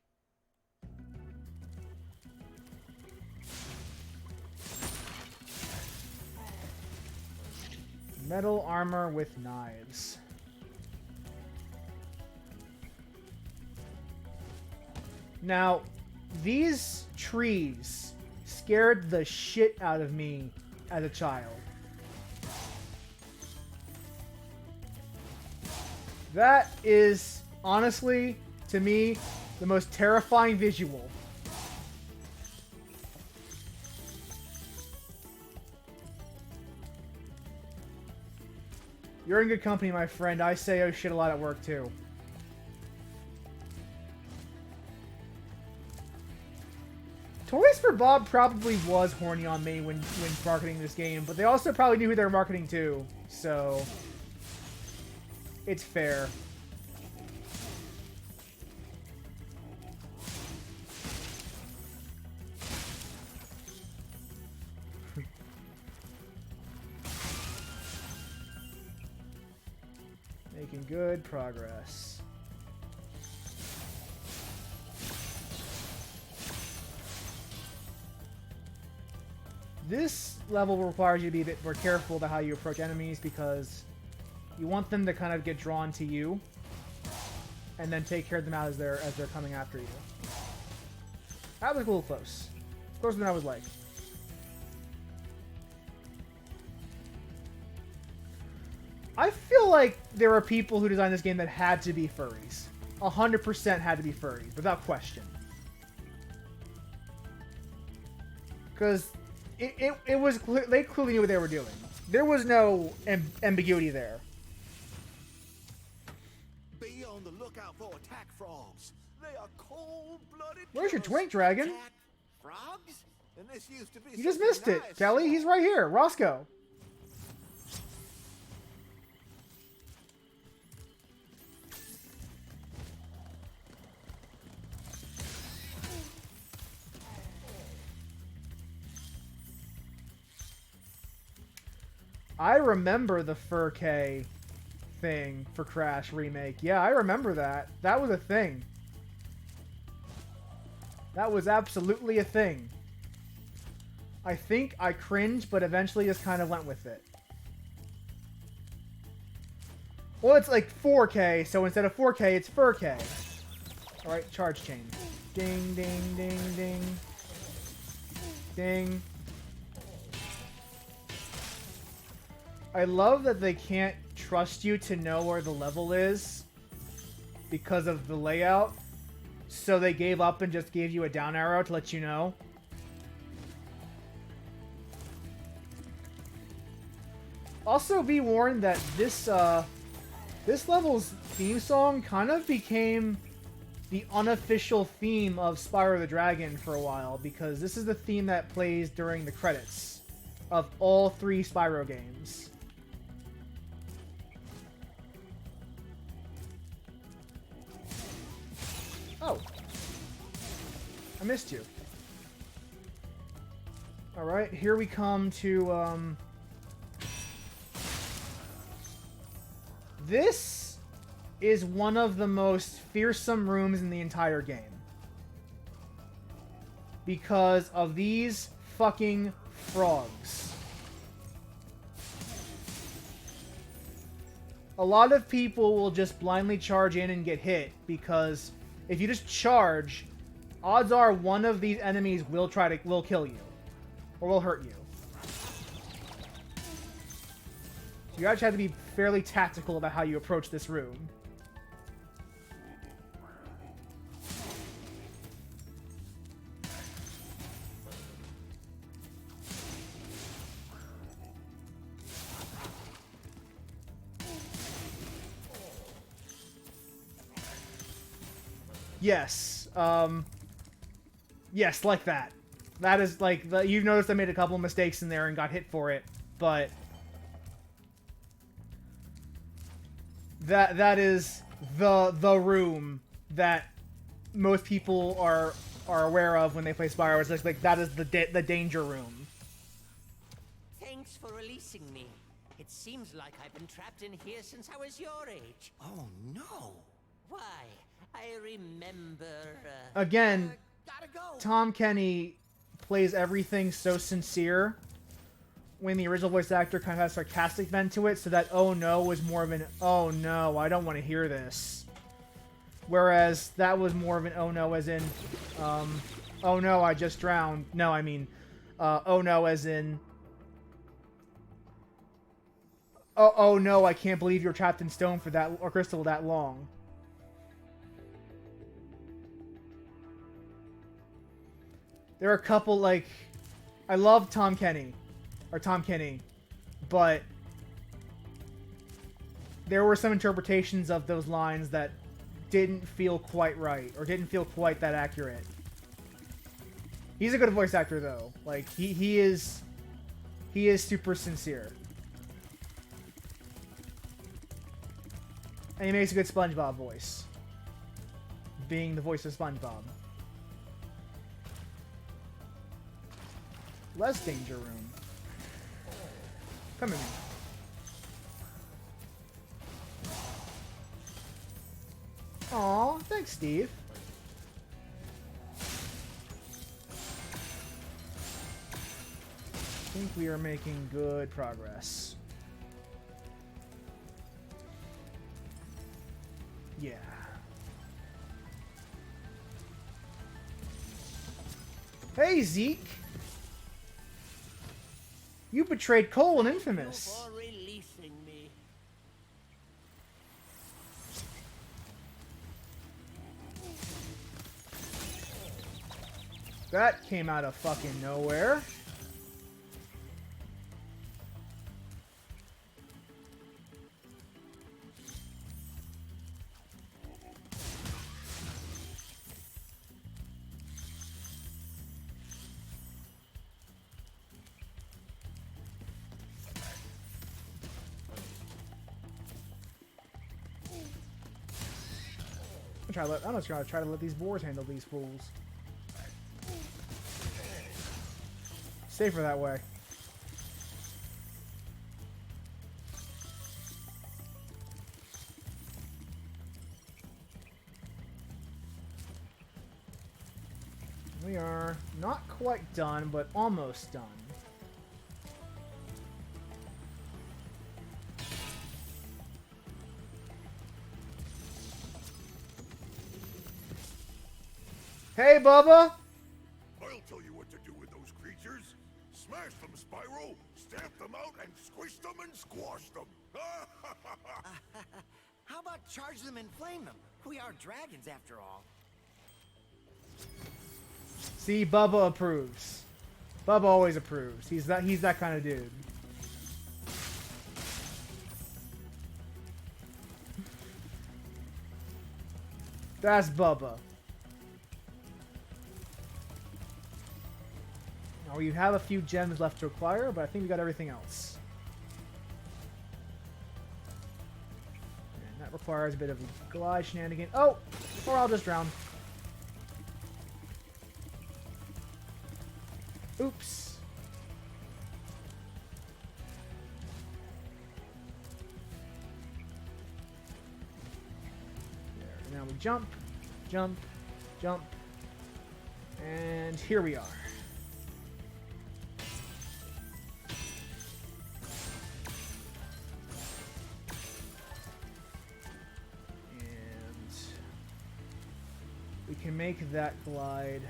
Metal armor with knives. Now, these trees scared the shit out of me as a child. That is, honestly, to me, the most terrifying visual. You're in good company, my friend. I say oh shit a lot at work, too. Toys for Bob probably was horny on me when marketing this game, but they also probably knew who they were marketing to, so it's fair. Making good progress. This level requires you to be a bit more careful about how you approach enemies because you want them to kind of get drawn to you and then take care of them out as they're coming after you. That was a little close. Closer than I would like. I feel like there are people who designed this game that had to be furries. 100% had to be furries, without question. Because it was they clearly knew what they were doing. There was no ambiguity there. Be on the lookout for attack frogs. They are cold-blooded. Where's your killers. twink, dragon? Attack frogs? And this used to be You just something missed it, nice. Kelly. He's right here. Roscoe. I remember the Fur K thing for Crash Remake. Yeah, I remember that. That was a thing. That was absolutely a thing. I think I cringed, but eventually just kind of went with it. Well, it's like 4K, so instead of 4K, it's Fur K. Alright, charge chain. Ding, ding, ding, ding. Ding. I love that they can't trust you to know where the level is because of the layout. So they gave up and just gave you a down arrow to let you know. Also be warned that this level's theme song kind of became the unofficial theme of Spyro the Dragon for a while because this is the theme that plays during the credits of all 3 Spyro games. Oh. I missed you. Alright, here we come to, This is one of the most fearsome rooms in the entire game. Because of these fucking frogs. A lot of people will just blindly charge in and get hit because if you just charge, odds are one of these enemies will kill you. Or will hurt you. So you actually have to be fairly tactical about how you approach this room. Yes. Yes, like that. That is like you've noticed I made a couple mistakes in there and got hit for it, but that is the room that most people are aware of when they play Spyro. It's like that is the danger room. Thanks for releasing me. It seems like I've been trapped in here since I was your age. Oh no! Why? I remember. Again, Gotta go. Tom Kenny plays everything so sincere when the original voice actor kind of has a sarcastic bent to it, so that oh no was more of an oh no, I don't want to hear this. Whereas that was more of an oh no as in oh no, I just drowned. No, I mean oh no as in oh no, I can't believe you're trapped in stone for that or crystal that long. There are a couple, like, I love Tom Kenny, but there were some interpretations of those lines that didn't feel quite right, or didn't feel quite that accurate. He's a good voice actor, though. Like, he is super sincere. And he makes a good SpongeBob voice, being the voice of SpongeBob. Less danger room. Come at me. Aw, thanks, Steve. think we are making good progress. Yeah. Hey, Zeke! You betrayed Cole and Infamous. For releasing me. That came out of fucking nowhere. I'm just gonna try to let these boars handle these fools. Safer that way. We are not quite done, but almost done. Hey, Bubba! I'll tell you what to do with those creatures. Smash them, Spyro. Stamp them out and squish them and squash them. How about charge them and flame them? We are dragons after all. See, Bubba approves. Bubba always approves. He's that kind of dude. That's Bubba. Now we have a few gems left to acquire, but I think we got everything else. And that requires a bit of a glide shenanigan. Oh! Or I'll just drown. Oops. There. Now we jump, jump, jump. And here we are. And we can make that glide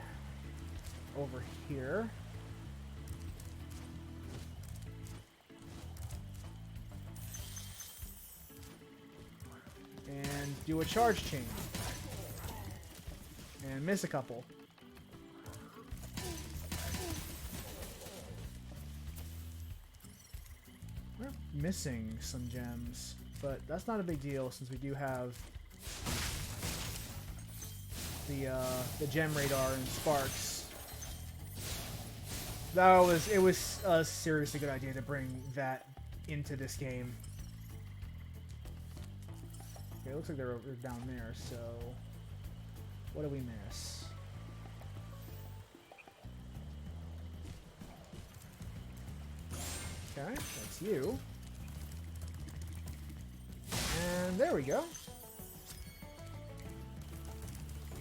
over here. And do a charge chain. And miss a couple. We're missing some gems, but that's not a big deal since we do have the gem radar and sparks. It was a seriously good idea to bring that into this game. Okay, it looks like they're down there, so what do we miss? Okay, that's you. And there we go.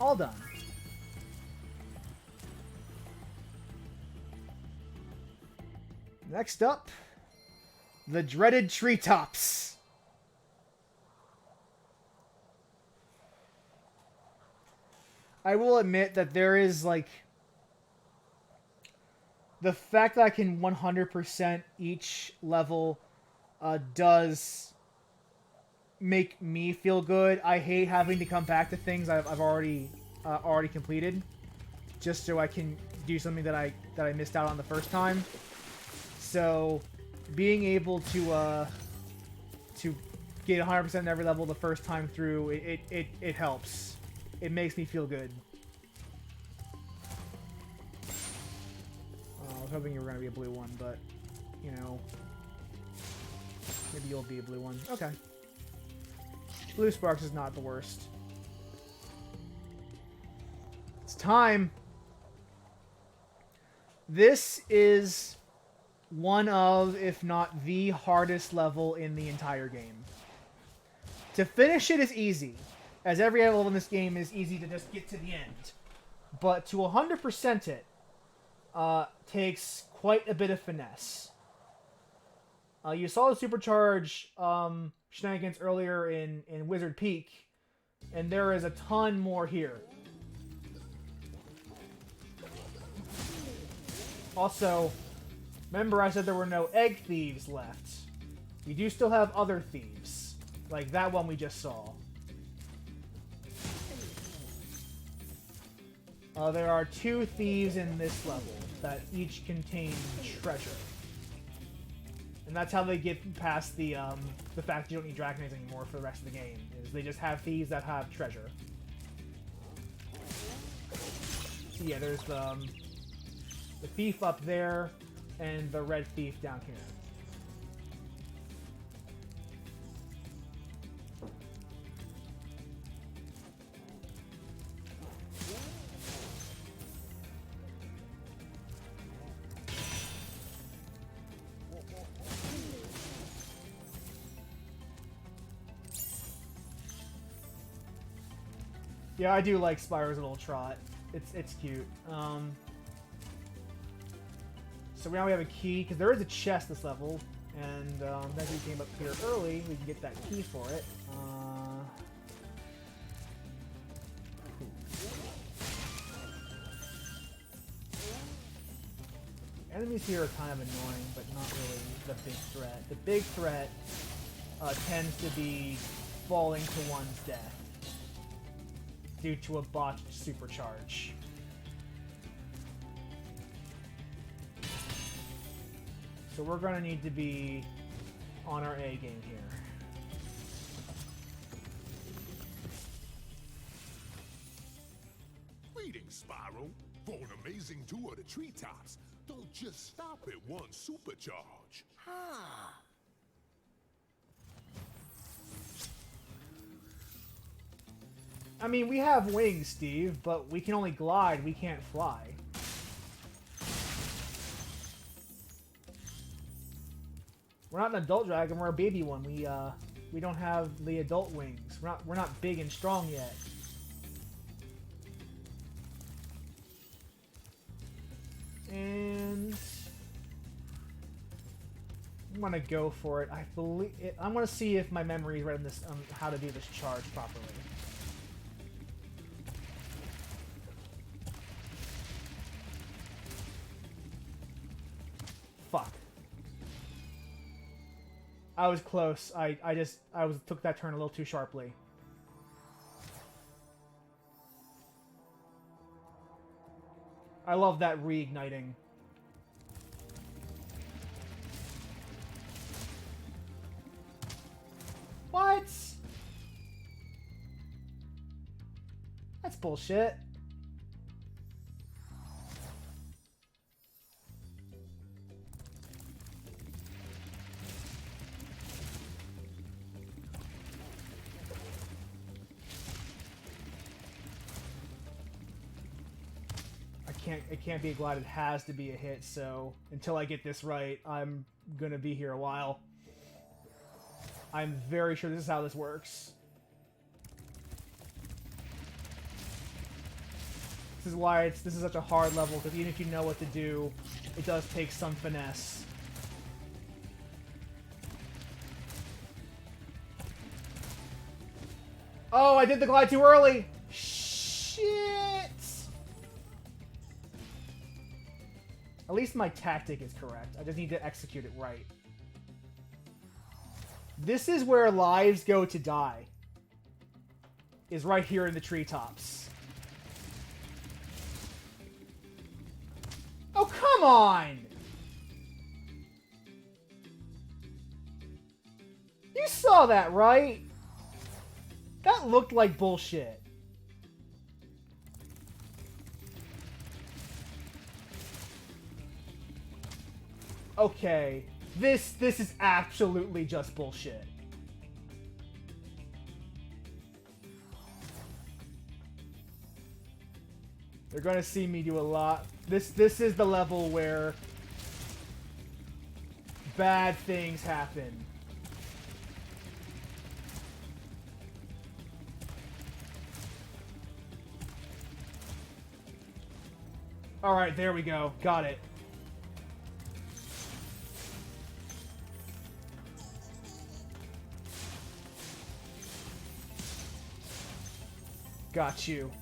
All done. Next up, the dreaded treetops. I will admit that there is, like, the fact that I can 100% each level does make me feel good. I hate having to come back to things I've already completed, just so I can do something that I missed out on the first time. So, being able to get 100% in every level the first time through, it helps. It makes me feel good. I was hoping you were going to be a blue one, but, you know, maybe you'll be a blue one. Okay. Blue Sparks is not the worst. It's time. This is one of, if not the hardest level in the entire game. To finish it is easy, as every level in this game is easy to just get to the end. But to 100% it takes quite a bit of finesse. You saw the supercharge shenanigans earlier in Wizard Peak, and there is a ton more here. Also, remember I said there were no egg thieves left. You do still have other thieves, like that one we just saw. There are 2 thieves in this level that each contain treasure. And that's how they get past the fact that you don't need dragon eggs anymore for the rest of the game, is they just have thieves that have treasure. So yeah, there's the thief up there, and the red thief down here. Yeah, I do like Spyro's little trot. It's cute. So now we have a key, because there is a chest this level, and as we came up here early, we can get that key for it. Enemies here are kind of annoying, but not really the big threat. The big threat tends to be falling to one's death due to a botched supercharge. So we're going to need to be on our A game here. Greetings, Spyro. For an amazing tour of the treetops, don't just stop at one supercharge. Ah. I mean, we have wings, Steve, but we can only glide, we can't fly. We're not an adult dragon, we're a baby one. We don't have the adult wings. We're not big and strong yet. And I'm gonna go for it. I believe I'm gonna see if my memory is right on this, how to do this charge properly. Fuck. I was close. I took that turn a little too sharply. I love that reigniting. What? That's bullshit. It can't be a glide, it has to be a hit, so until I get this right, I'm gonna be here a while. I'm very sure this is how this works. This is why this is such a hard level, because even if you know what to do, it does take some finesse. Oh, I did the glide too early! Shit! At least my tactic is correct. I just need to execute it right. This is where lives go to die. Is right here in the treetops. Oh, come on! You saw that, right? That looked like bullshit. Okay, this is absolutely just bullshit. They're gonna see me do a lot. This is the level where bad things happen. All right, there we go. Got it. Got you.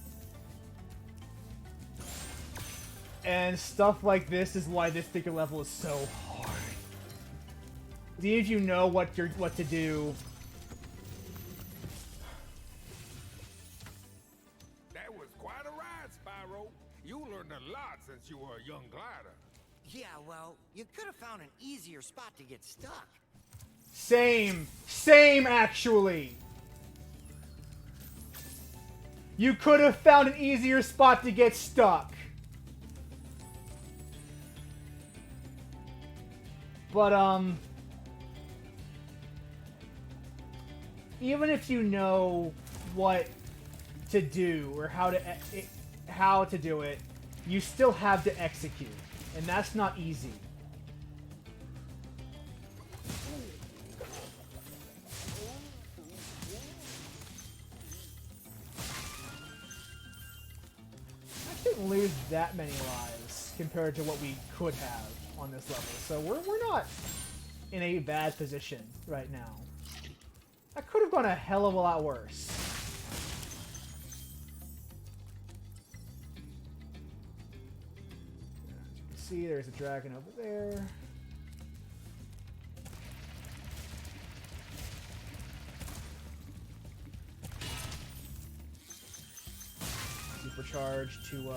And stuff like this is why this particular level is so hard. Even if you know what to do. That was quite a ride, Spyro. You learned a lot since you were a young glider. Yeah, well, you could have found an easier spot to get stuck. Same actually. You could have found an easier spot to get stuck. But, even if you know what to do or how to do it, you still have to execute, and that's not easy. I didn't lose that many lives compared to what we could have on this level, so we're not in a bad position right now. I could have gone a hell of a lot worse. As you can see, there's a dragon over there. Supercharge to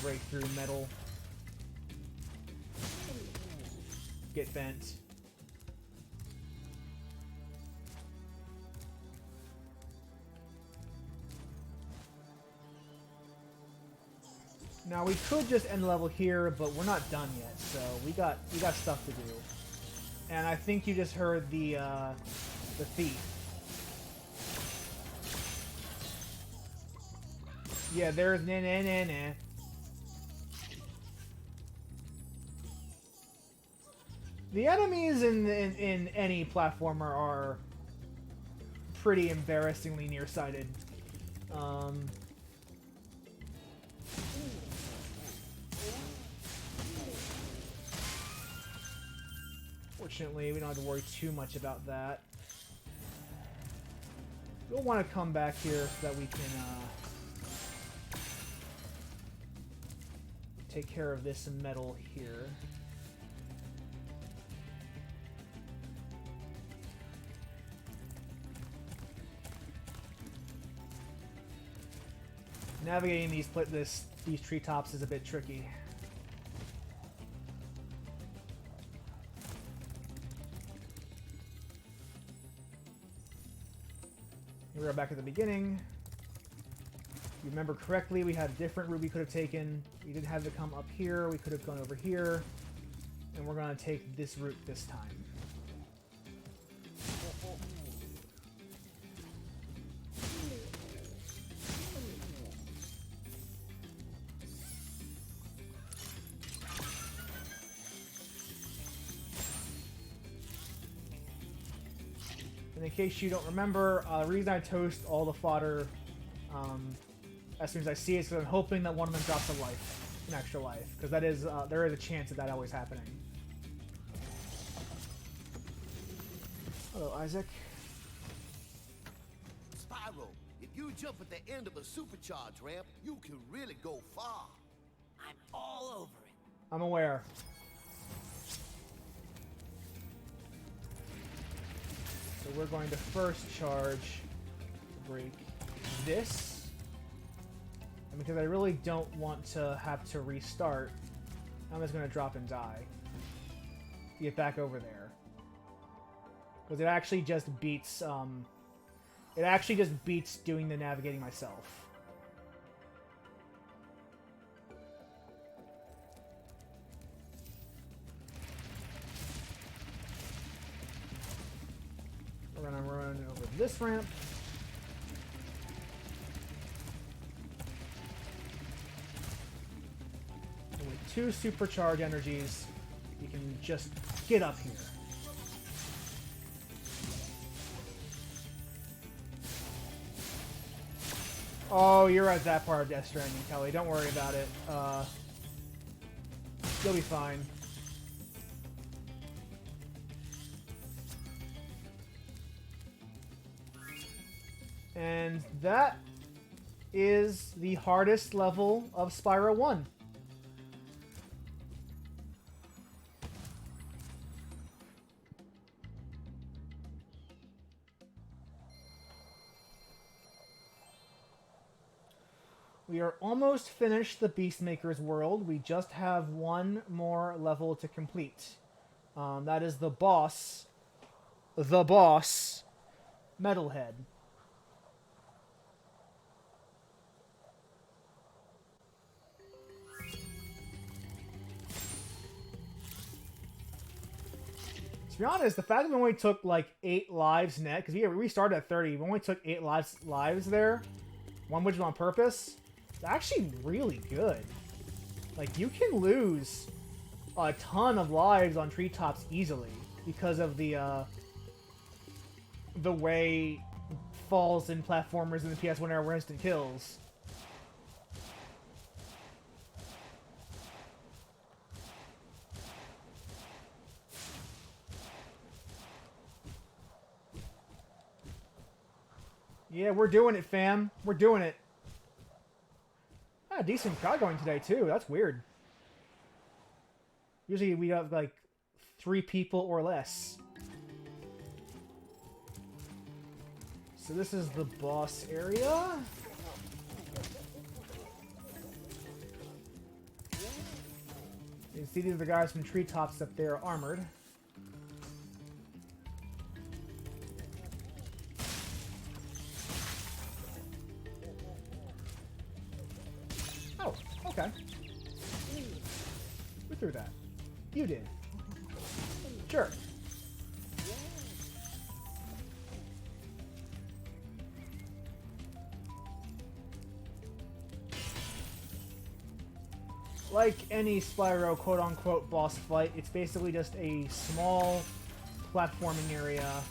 break through metal. Get bent. Now we could just end the level here, but we're not done yet, so we got stuff to do. And I think you just heard the thief. Yeah, there's na. The enemies in any platformer are pretty embarrassingly nearsighted. Fortunately, we don't have to worry too much about that. We'll want to come back here so that we can take care of this metal here. Navigating these treetops is a bit tricky. Here we are back at the beginning. If you remember correctly, we had a different route we could have taken. We didn't have to come up here. We could have gone over here. And we're going to take this route this time. And in case you don't remember, the reason I toast all the fodder as soon as I see it is because I'm hoping that one of them drops a life, an extra life, because that is there is a chance of that always happening. Hello, Isaac. Spyro, if you jump at the end of a supercharge ramp, you can really go far. I'm all over it. I'm aware. So we're going to first charge to break this. And because I really don't want to have to restart, I'm just going to drop and die. Get back over there. Because it actually just beats doing the navigating myself. We're gonna run over this ramp. And with 2 supercharge energies, you can just get up here. Oh, you're at that part of Death Stranding, Kelly. Don't worry about it. You'll be fine. And that is the hardest level of Spyro 1. We are almost finished the Beastmaker's world. We just have one more level to complete. That is the boss, Metalhead. To be honest, the fact that we only took like 8 lives net, because we started at 30, we only took 8 lives there, one which was on purpose, it's actually really good. Like, you can lose a ton of lives on treetops easily because of the way falls in platformers in the PS1 era were instant kills. Yeah, we're doing it, fam. We're doing it. Ah, decent crowd going today, too. That's weird. Usually we have, like, 3 people or less. So this is the boss area. You can see these are the guys from treetops up there armored. Oh, okay. Who threw that? You did. Sure. Like any Spyro quote-unquote boss fight, it's basically just a small platforming area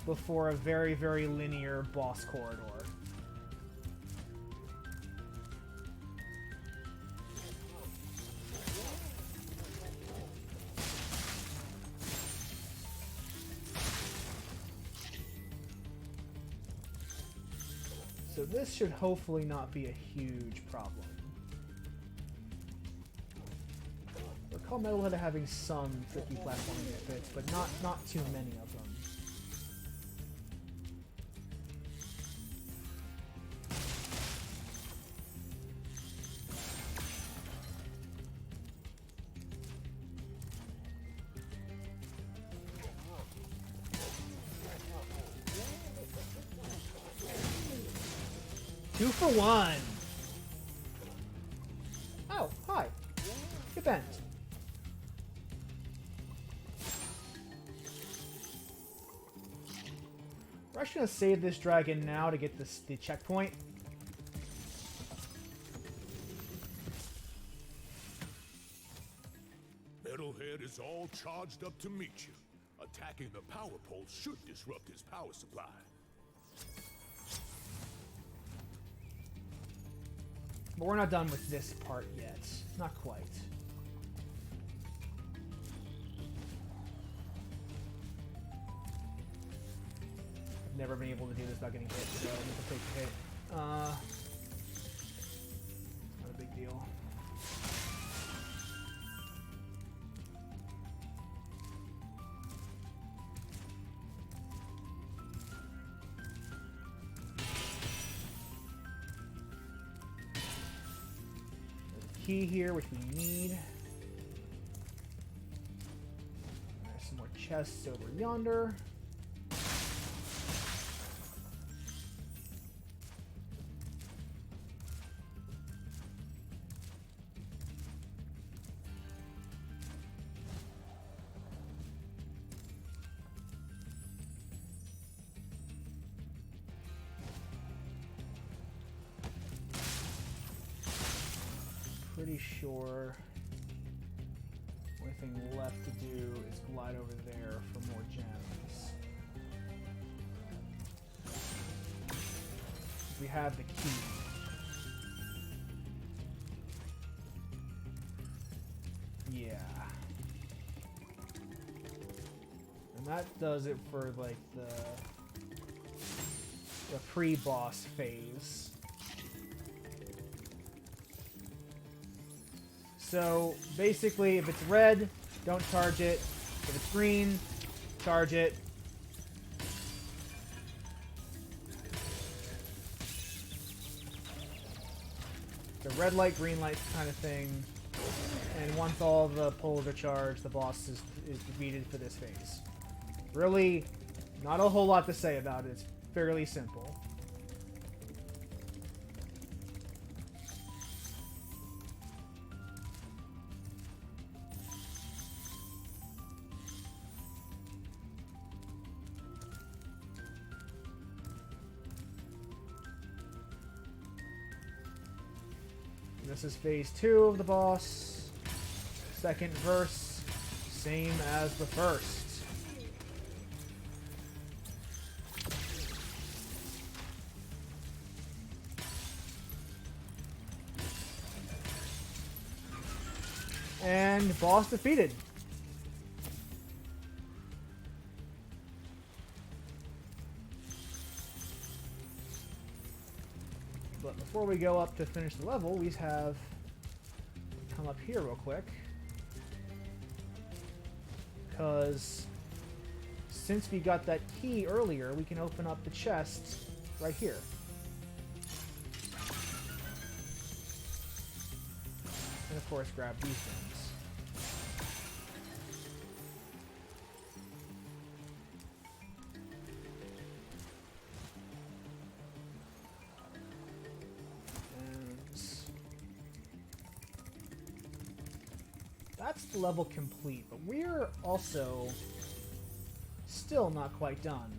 before a very, very linear boss corridor. So this should hopefully not be a huge problem. Recall Metalhead having some tricky platforming bits, but not too many of them. Two for one. Oh, hi. Get bent. We're actually gonna save this dragon now to get the checkpoint. Metalhead is all charged up to meet you. Attacking the power pole should disrupt his power supply. But we're not done with this part yet. Not quite. I've never been able to do this without getting hit, so I'm gonna take the hit. Not a big deal. Key here, which we need. There's some more chests over yonder. Pretty sure only thing left to do is glide over there for more gems. We have the key. Yeah. And that does it for like the pre-boss phase. So basically, if it's red, don't charge it. If it's green, charge it. The red light, green light kind of thing. And once all the poles are charged, the boss is defeated for this phase. Really, not a whole lot to say about it. It's fairly simple. This is phase 2 of the boss. Second verse, same as the first. And boss defeated. But before we go up to finish the level, we have come up here real quick. Because since we got that key earlier, we can open up the chest right here. And of course grab these things. That's the level complete, but we're also still not quite done.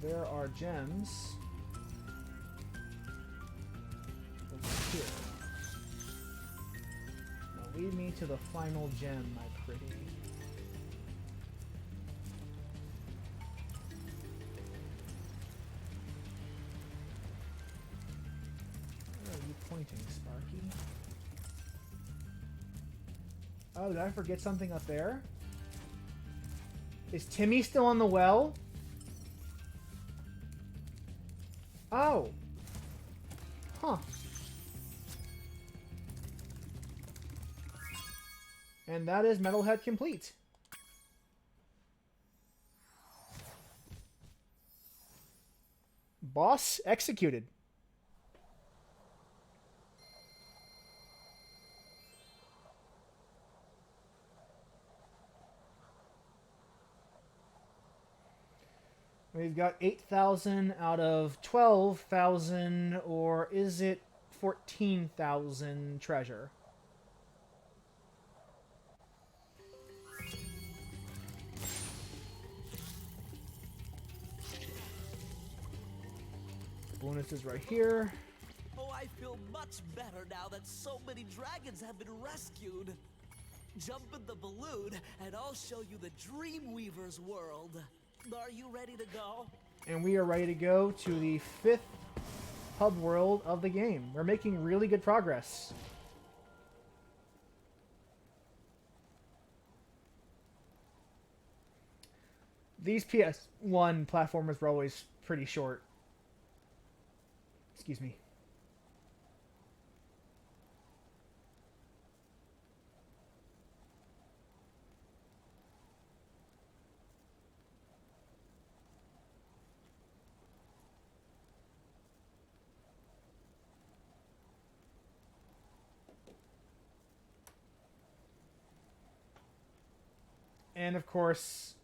There are gems over here. Now lead me to the final gem, my pretty. Where are you pointing, Sparky? Oh, did I forget something up there? Is Timmy still on the well? Oh. Huh. And that is Metalhead complete. Boss executed. We've got 8,000 out of 12,000, or is it 14,000 treasure? Bonus is right here. Oh, I feel much better now that so many dragons have been rescued. Jump in the balloon, and I'll show you the Dreamweaver's world. Are you ready to go? And we are ready to go to the 5th hub world of the game. We're making really good progress. These PS1 platformers were always pretty short. Excuse me. And of course,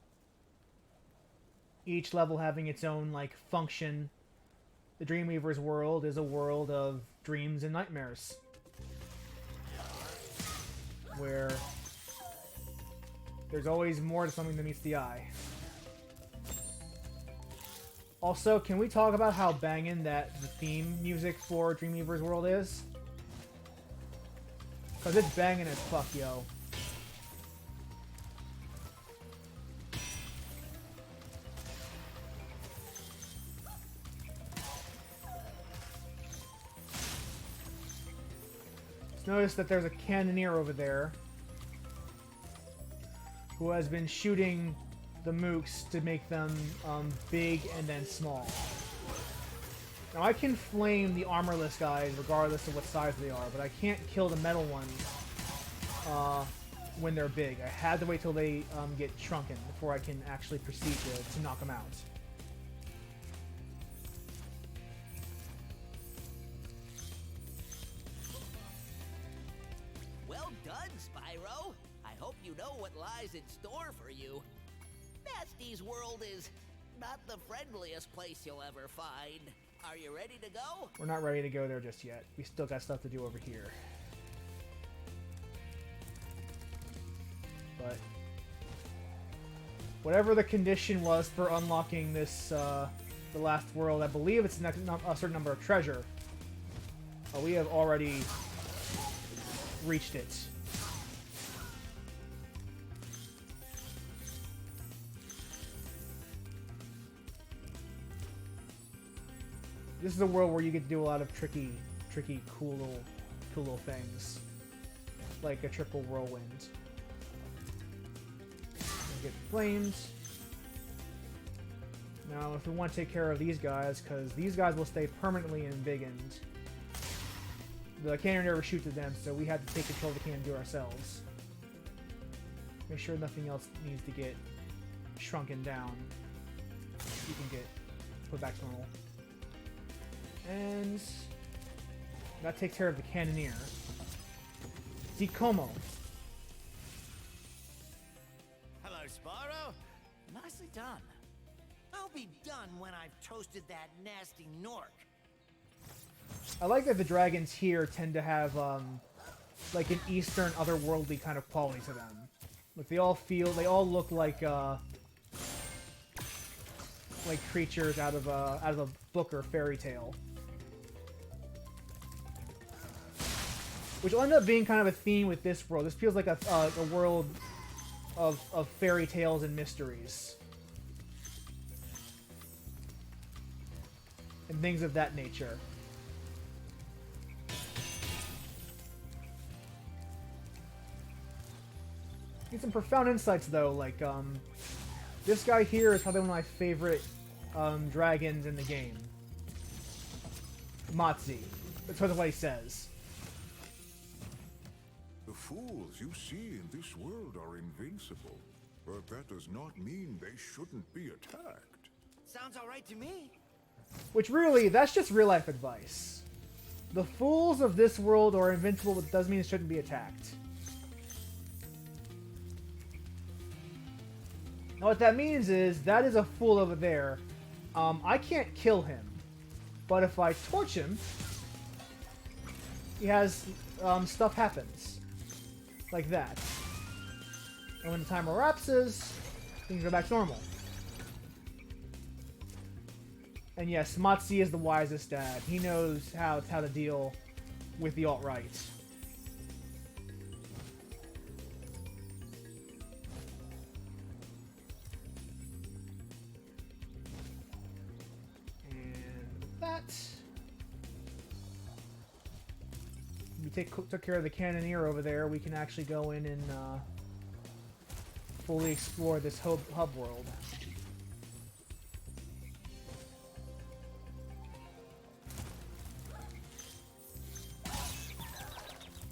each level having its own like function. The Dreamweaver's world is a world of dreams and nightmares, where there's always more to something than meets the eye. Also, can we talk about how banging that the theme music for Dreamweaver's world is? Because it's banging as fuck, yo. Notice that there's a cannoneer over there who has been shooting the mooks to make them big and then small. Now I can flame the armorless guys regardless of what size they are, but I can't kill the metal ones when they're big. I had to wait till they get shrunken before I can actually proceed to knock them out. Well done, Spyro. I hope you know what lies in store for you. Nasty's world is not the friendliest place you'll ever find. Are you ready to go? We're not ready to go there just yet. We still got stuff to do over here. But whatever the condition was for unlocking this, the last world, I believe it's a certain number of treasure. We have already reached it. This is a world where you get to do a lot of tricky, cool little things, like a triple whirlwind. Get flames. Now, if we want to take care of these guys, because these guys will stay permanently embiggened, the cannon never shoots at them, so we have to take control of the cannon ourselves. Make sure nothing else needs to get shrunken down. You can get put back to normal. And that takes care of the cannoneer. Como. Hello, Spyro. Nicely done. I'll be done when I've toasted that nasty Nork. I like that the dragons here tend to have like an Eastern, otherworldly kind of quality to them. Like they all look like creatures out of a book or fairy tale. Which will end up being kind of a theme with this world. This feels like a world of fairy tales and mysteries. And things of that nature. Get some profound insights though, like this guy here is probably one of my favorite dragons in the game. Matzi. That's what he says. The fools you see in this world are invincible, but that does not mean they shouldn't be attacked. Sounds all right to me. Which really, that's just real life advice. The fools of this world are invincible, but doesn't mean it shouldn't be attacked. Now what that means is, that is a fool over there. I can't kill him, but if I torch him, he has, stuff happens. Like that. And when the timer elapses, things go back to normal. And yes, Matzi is the wisest dad. He knows how to deal with the alt-right. And with that, we took care of the cannoneer over there. We can actually go in and fully explore this hub world.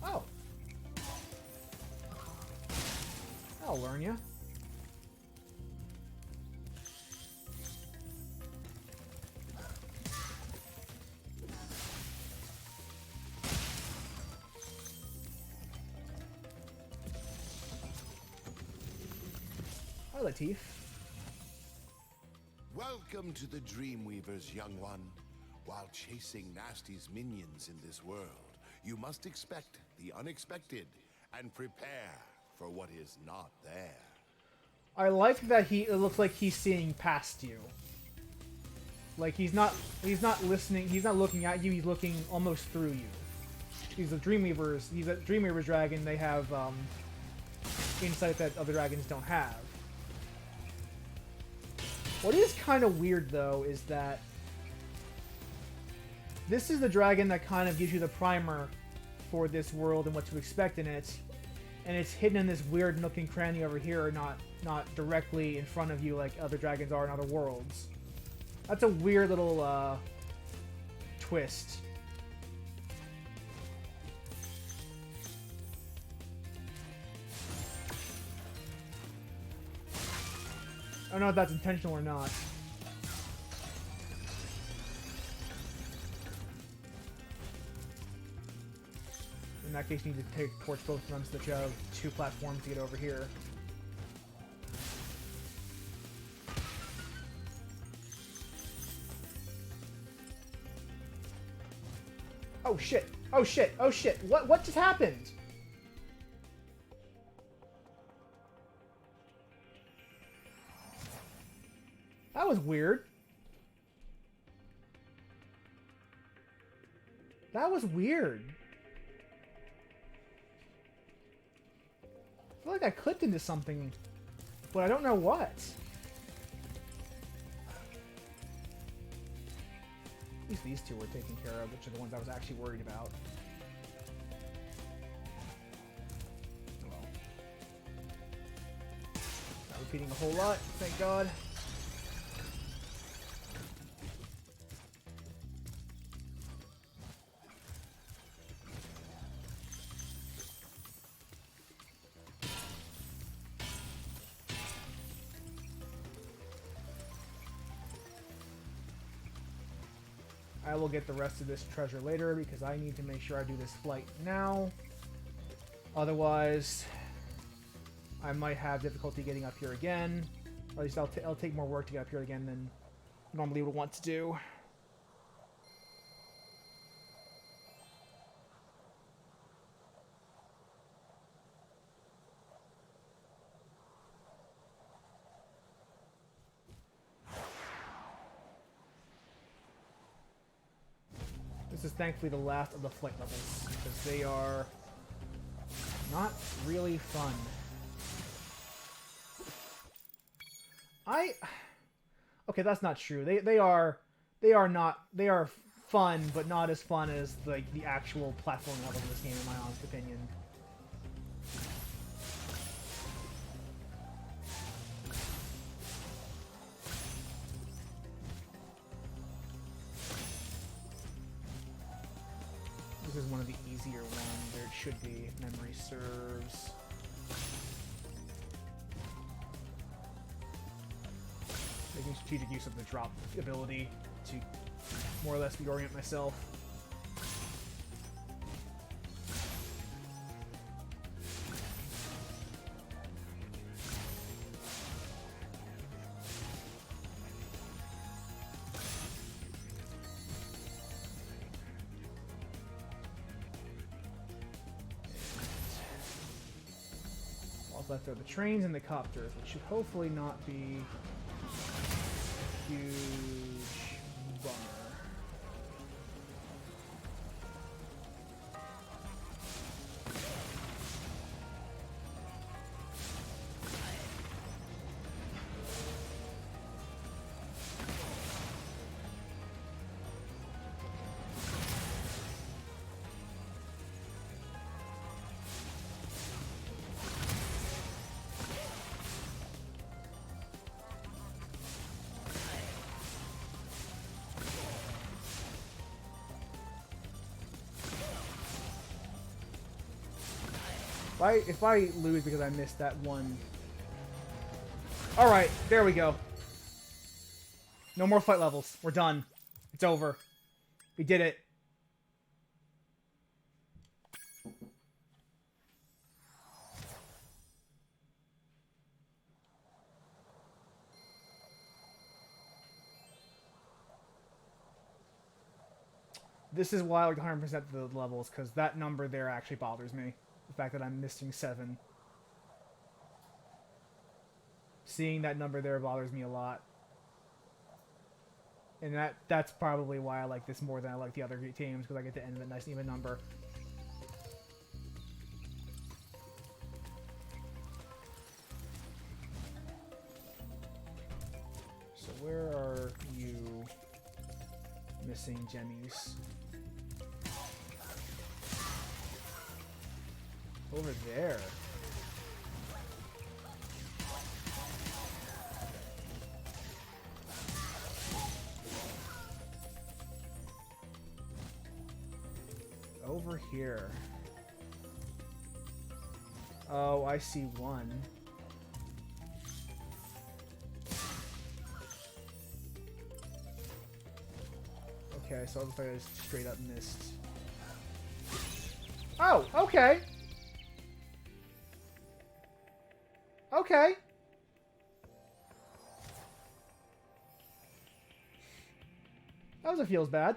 Oh. I'll learn ya. Hi, Latif. Welcome to the Dreamweavers, young one. While chasing Nasty's minions in this world, you must expect the unexpected and prepare for what is not there. I like that it looks like he's seeing past you. Like he's not listening, he's not looking at you, he's looking almost through you. He's a Dreamweaver's dragon, they have insight that other dragons don't have. What is kind of weird though is that this is the dragon that kind of gives you the primer for this world and what to expect in it, and it's hidden in this weird nook and cranny over here, not directly in front of you like other dragons are in other worlds. That's a weird little twist. I don't know if that's intentional or not. In that case, you need to torch both of them so that you have 2 platforms to get over here. Oh shit! Oh shit! Oh shit! What just happened? That was weird. That was weird. I feel like I clipped into something, but I don't know what. At least these 2 were taken care of, which are the ones I was actually worried about. Well, not repeating a whole lot, thank God. I will get the rest of this treasure later because I need to make sure I do this flight now. Otherwise, I might have difficulty getting up here again. Or at least I'll take more work to get up here again than normally would want to do. This is thankfully the last of the flight levels, because they are not really fun. Okay, that's not true. They are fun, but not as fun as like the actual platform levels of this game, in my honest opinion. This is one of the easier ones, or it should be, if memory serves. Making strategic use of the drop ability to more or less reorient myself. Left are the trains and the copters, which should hopefully not be a huge bummer. If I lose because I missed that one... Alright, there we go. No more fight levels. We're done. It's over. We did it. This is why I like 100% the levels, because that number there actually bothers me. The fact that I'm missing 7. Seeing that number there bothers me a lot. And that's probably why I like this more than I like the other teams, because I get to end with a nice even number. So where are you missing jemmies? over there. Over here. Oh, I see one. Okay, so it looks like I just straight up missed. Oh, okay. Okay. That was a feels bad.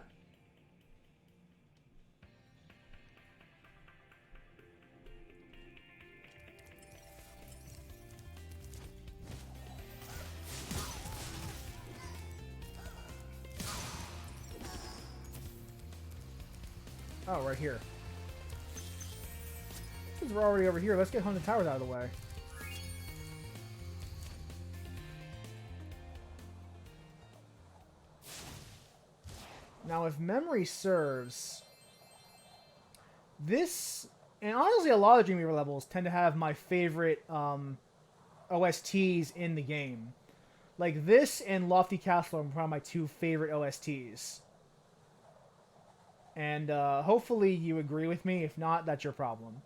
Oh, right here. Since we're already over here, let's get Haunted Towers out of the way. Now, if memory serves, this, and honestly a lot of Dreamweaver levels tend to have my favorite OSTs in the game. Like this and Lofty Castle are probably my two favorite OSTs. And hopefully you agree with me. If not, that's your problem.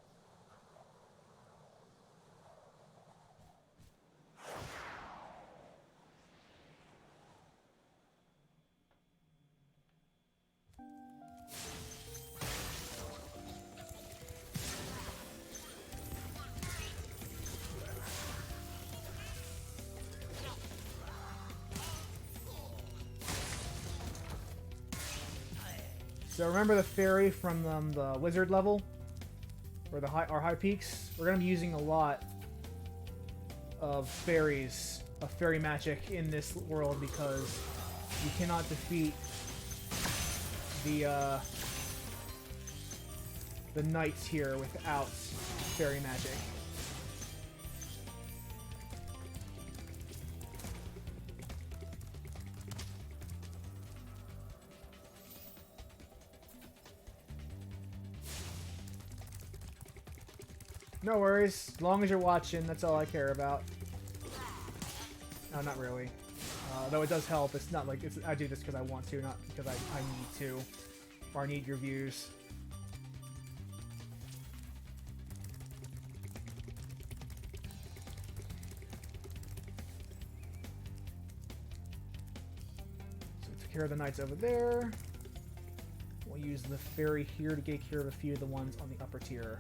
So remember the fairy from the wizard level? Or the our high peaks? We're going to be using a lot of fairies, of fairy magic in this world because you cannot defeat the knights here without fairy magic. No worries. As long as you're watching, that's all I care about. No, not really. Though it does help. It's not like I do this because I want to, not because I need to. Or I need your views. So we took care of the knights over there. We'll use the fairy here to get care of a few of the ones on the upper tier.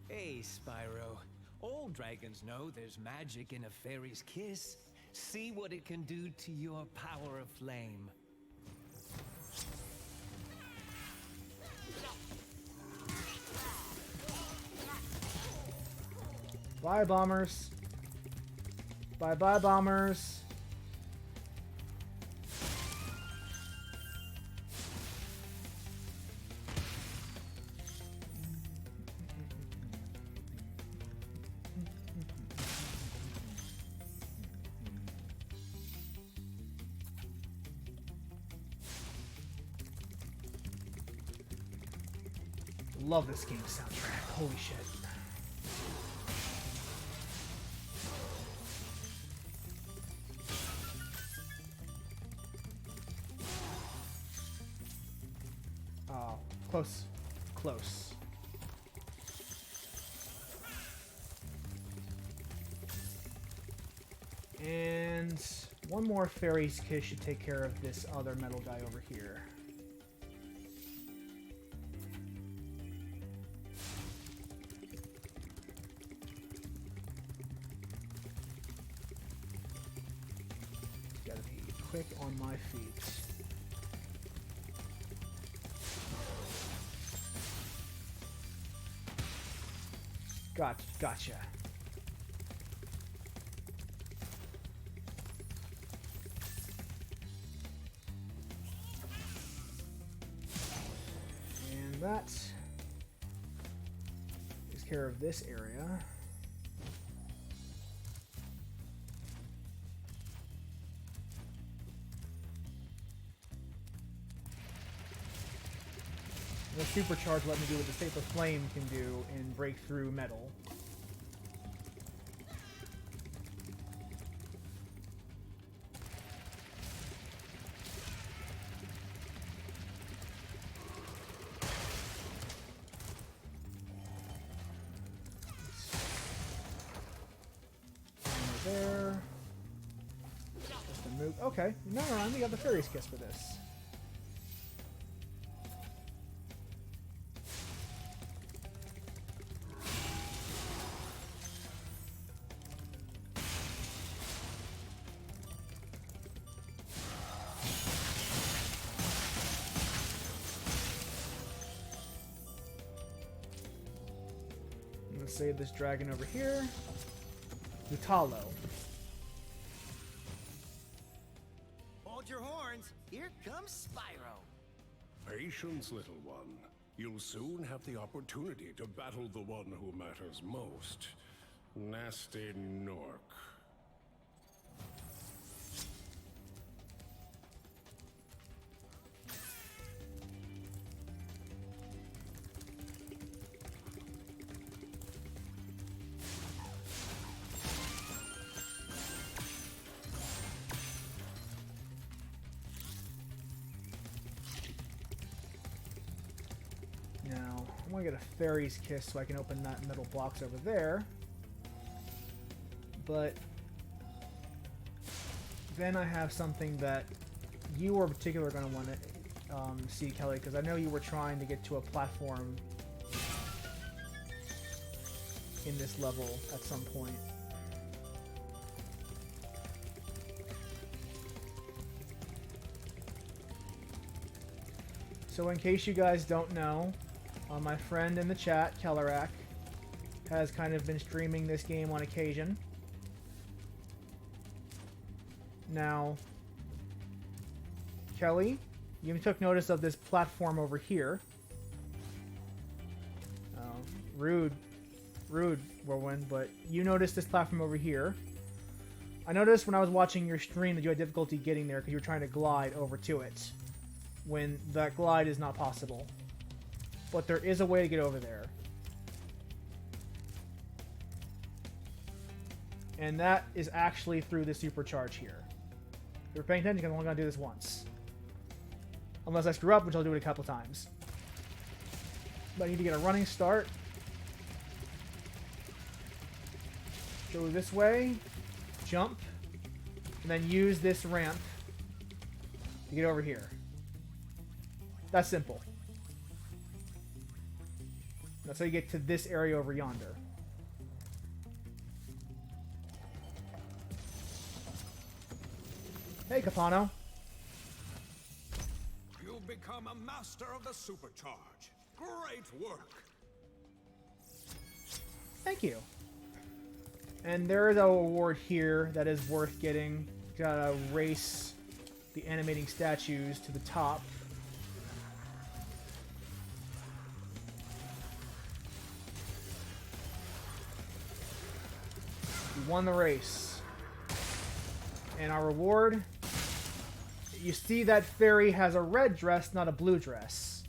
Hey, Spyro. All dragons know there's magic in a fairy's kiss. See what it can do to your power of flame. Bye, bombers. Bye-bye, bombers. Love this game's soundtrack. Holy shit. Oh, close. Close. And one more fairy's kiss should take care of this other metal guy over here. Gotta be quick on my feet. Gotcha. And that takes care of this area. The supercharge let me do what the Staple Flame can do and break through metal. There. Just a move. Okay, no, we got the Fairy's Kiss for this. I'm gonna save this dragon over here. Utalo. Hold your horns. Here comes Spyro. Patience, little one. You'll soon have the opportunity to battle the one who matters most. Nasty Nork. Now, I want to get a Fairy's Kiss so I can open that metal box over there. But then I have something that you are particularly going to want to see, Kelly, because I know you were trying to get to a platform in this level at some point. So in case you guys don't know, my friend in the chat, Kellerak, has kind of been streaming this game on occasion. Now, Kelly, you took notice of this platform over here. Rude, Whirlwind, but you noticed this platform over here. I noticed when I was watching your stream that you had difficulty getting there because you were trying to glide over to it, when that glide is not possible. But there is a way to get over there. And that is actually through the supercharge here. If you're paying attention, I'm only going to do this once. Unless I screw up, which I'll do it a couple times. But I need to get a running start. Go this way. Jump. And then use this ramp to get over here. That's simple. That's how you get to this area over yonder. Hey, Capano. You've become a master of the supercharge. Great work. Thank you. And there is a reward here that is worth getting. Gotta race the animating statues to the top. We won the race. And our reward, you see that fairy has a red dress, not a blue dress.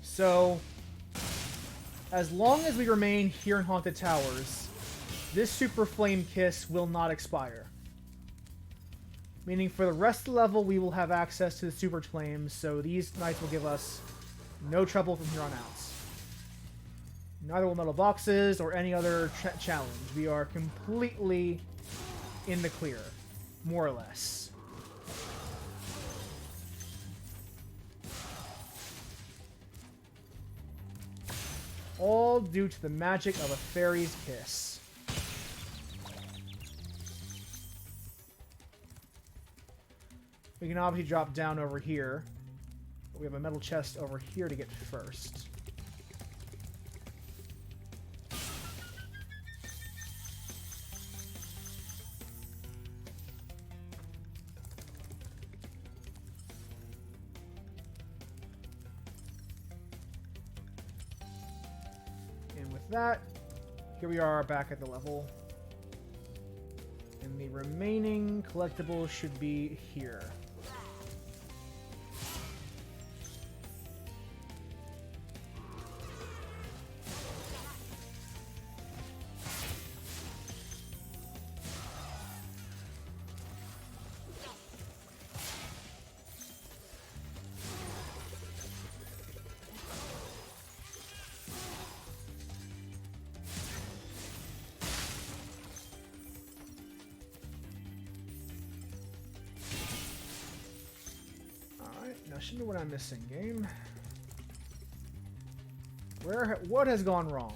So, as long as we remain here in Haunted Towers, this Super Flame Kiss will not expire. Meaning for the rest of the level, we will have access to the Super Flames, so these knights will give us no trouble from here on out. Neither will metal boxes or any other challenge. We are completely in the clear, more or less. All due to the magic of a fairy's kiss. We can obviously drop down over here, but we have a metal chest over here to get first. that, here we are back at the level. And the remaining collectibles should be here. Now, show me what I'm missing, game. What has gone wrong?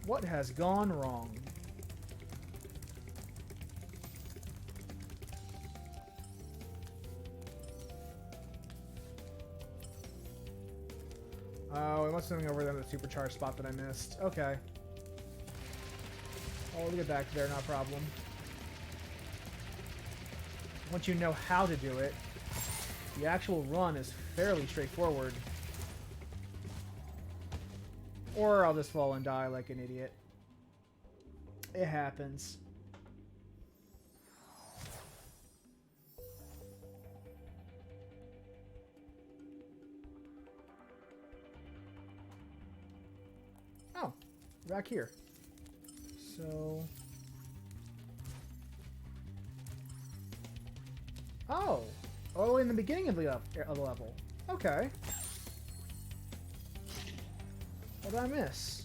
What has gone wrong? Oh, it must have been over there in the supercharged spot that I missed. Okay. I'll get back there, not a problem. Once you know how to do it, the actual run is fairly straightforward. Or I'll just fall and die like an idiot. It happens. Oh, back here. So... Oh, in the beginning of the level. Okay. What did I miss?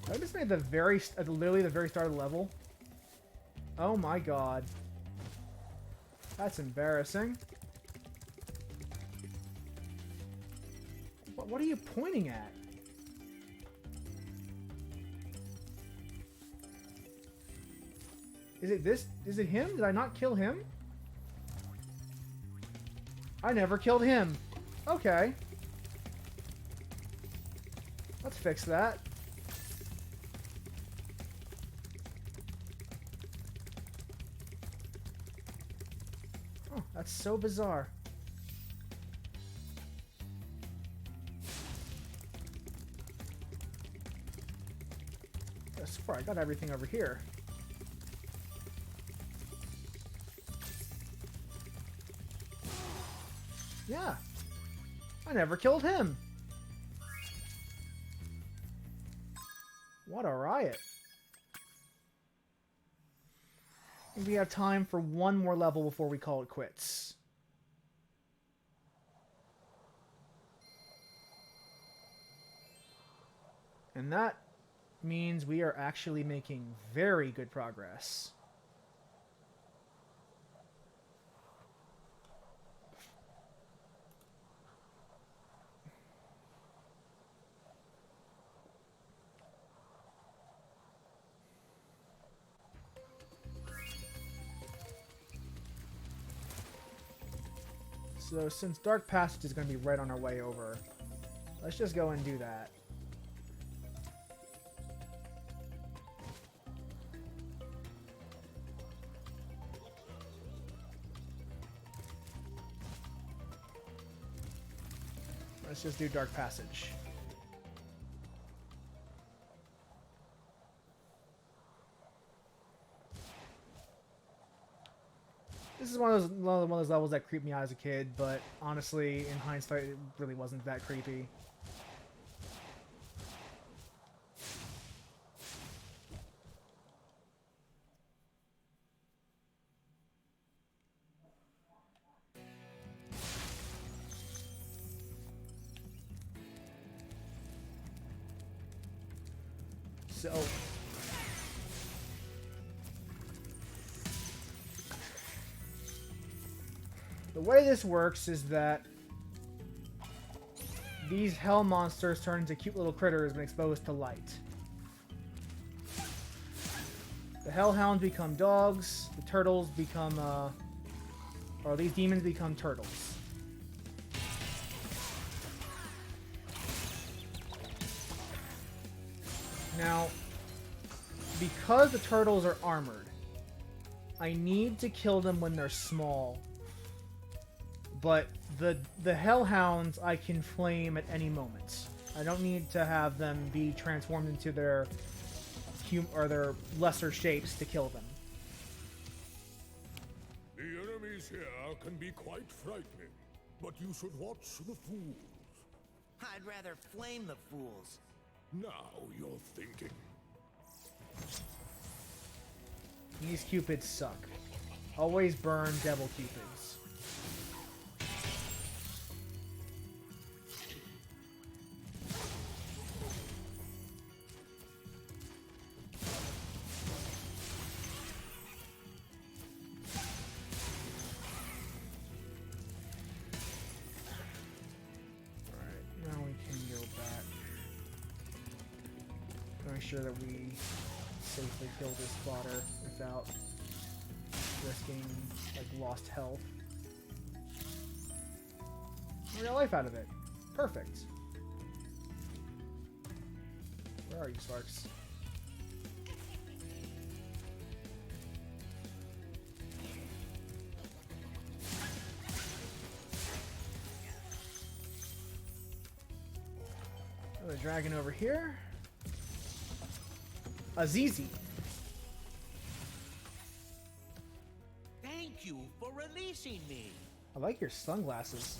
I just made literally the very start of the level. Oh my god. That's embarrassing. What are you pointing at? Is it this? Is it him? Did I not kill him? I never killed him. Okay. Let's fix that. Oh, that's so bizarre. I swear I got everything over here. Yeah. I never killed him. What a riot. We have time for one more level before we call it quits. And that means we are actually making very good progress. So since Dark Passage is going to be right on our way over, let's just go and do that. Let's just do Dark Passage. This is one of those levels that creeped me out as a kid, but honestly, in hindsight, it really wasn't that creepy. So... The way this works is that these hell monsters turn into cute little critters when exposed to light. The hellhounds become dogs, the turtles become, or these demons become turtles. Now, because the turtles are armored, I need to kill them when they're small. But the hellhounds I can flame at any moment. I don't need to have them be transformed into their lesser shapes to kill them. The enemies here can be quite frightening, but you should watch the fools. I'd rather flame the fools. Now you're thinking. These cupids suck. Always burn devil cupids. Sure that we safely kill this spotter without risking like lost health. We got life out of it. Perfect. Where are you, Sparks? Another dragon over here. Azizi. Thank you for releasing me. I like your sunglasses.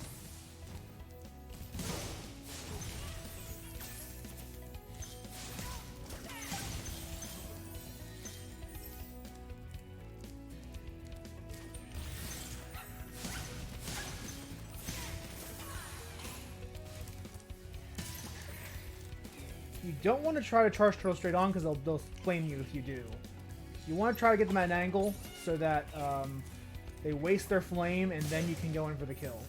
You don't want to try to charge turtles straight on because they'll flame you if you do. You want to try to get them at an angle so that they waste their flame and then you can go in for the kill.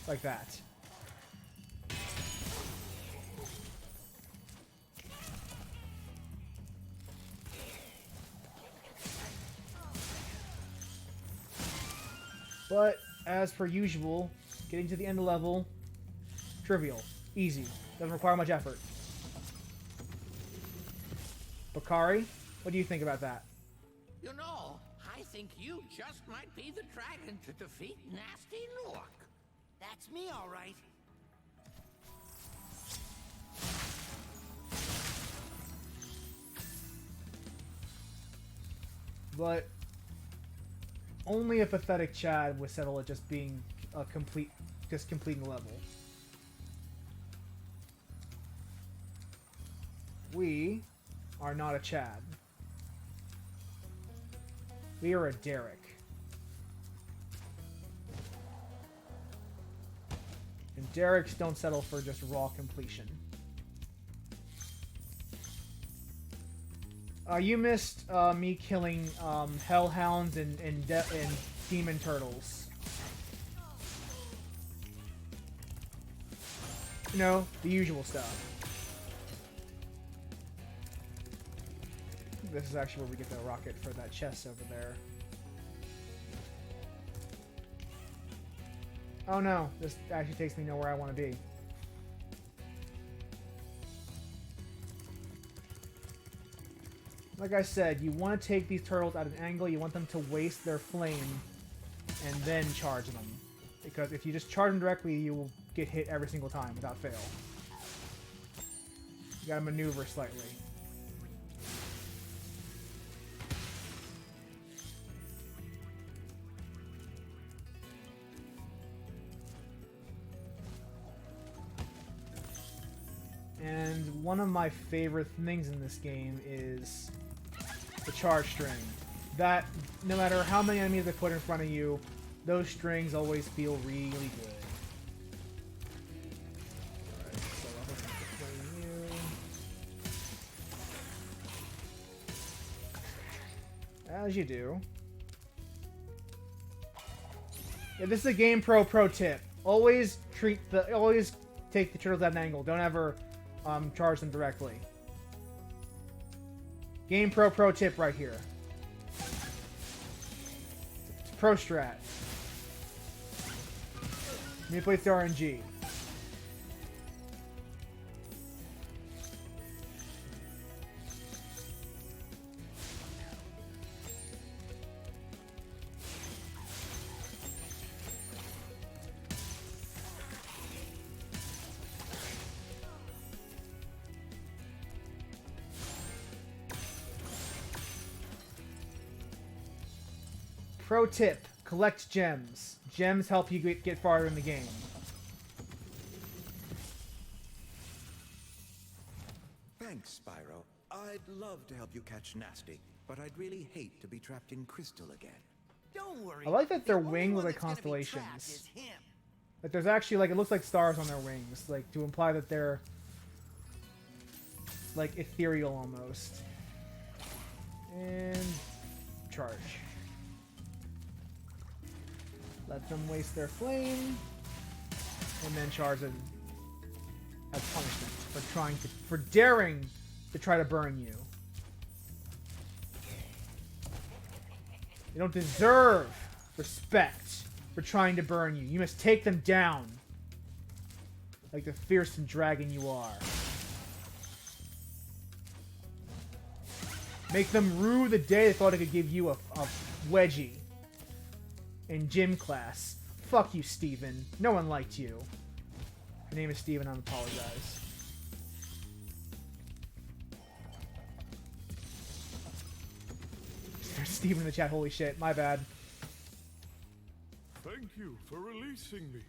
Like that. But, as per usual, getting to the end of the level, trivial, easy, doesn't require much effort. Bakari, what do you think about that? You know, I think you just might be the dragon to defeat Nasty Nork. That's me, all right. But only a pathetic Chad would settle at just being a completing the level. We are not a Chad. We are a Derek. And Derek's don't settle for just raw completion. You missed me killing hellhounds and demon turtles. You know, the usual stuff. This is actually where we get the rocket for that chest over there. Oh no, this actually takes me nowhere I want to be. Like I said, you want to take these turtles at an angle, you want them to waste their flame, and then charge them. Because if you just charge them directly, you will get hit every single time without fail. You gotta maneuver slightly. And one of my favorite things in this game is the charge string. That, no matter how many enemies they put in front of you, those strings always feel really good. Alright, so I'll hit you. As you do. Yeah, this is a GamePro pro tip. Always take the turtles at an angle. Don't ever charge them directly. GamePro pro tip right here. It's pro strat. Manipulates the RNG. Pro tip, collect gems. Gems help you get farther in the game. Thanks, Spyro. I'd love to help you catch Nasty, but I'd really hate to be trapped in Crystal again. Don't worry. I like that their the only wings one look like that's gonna be trapped constellations. is him. Like there's actually like it looks like stars on their wings, like to imply that they're like ethereal almost. And charge. Let them waste their flame, and then charge them as punishment for daring to try to burn you. They don't deserve respect for trying to burn you. You must take them down like the fearsome dragon you are. Make them rue the day they thought I could give you a wedgie in gym class. Fuck you, Steven. No one liked you. Your name is Steven, I apologize. There's Steven in the chat, holy shit, my bad. Thank you for releasing me.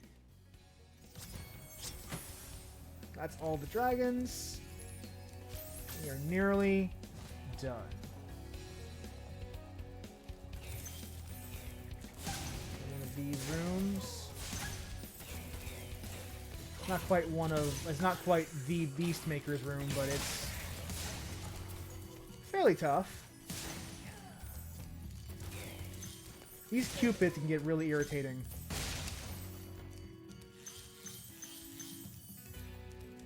That's all the dragons. We are nearly done. One of these rooms. It's not quite the Beastmaker's room, but it's fairly tough. These cupids can get really irritating.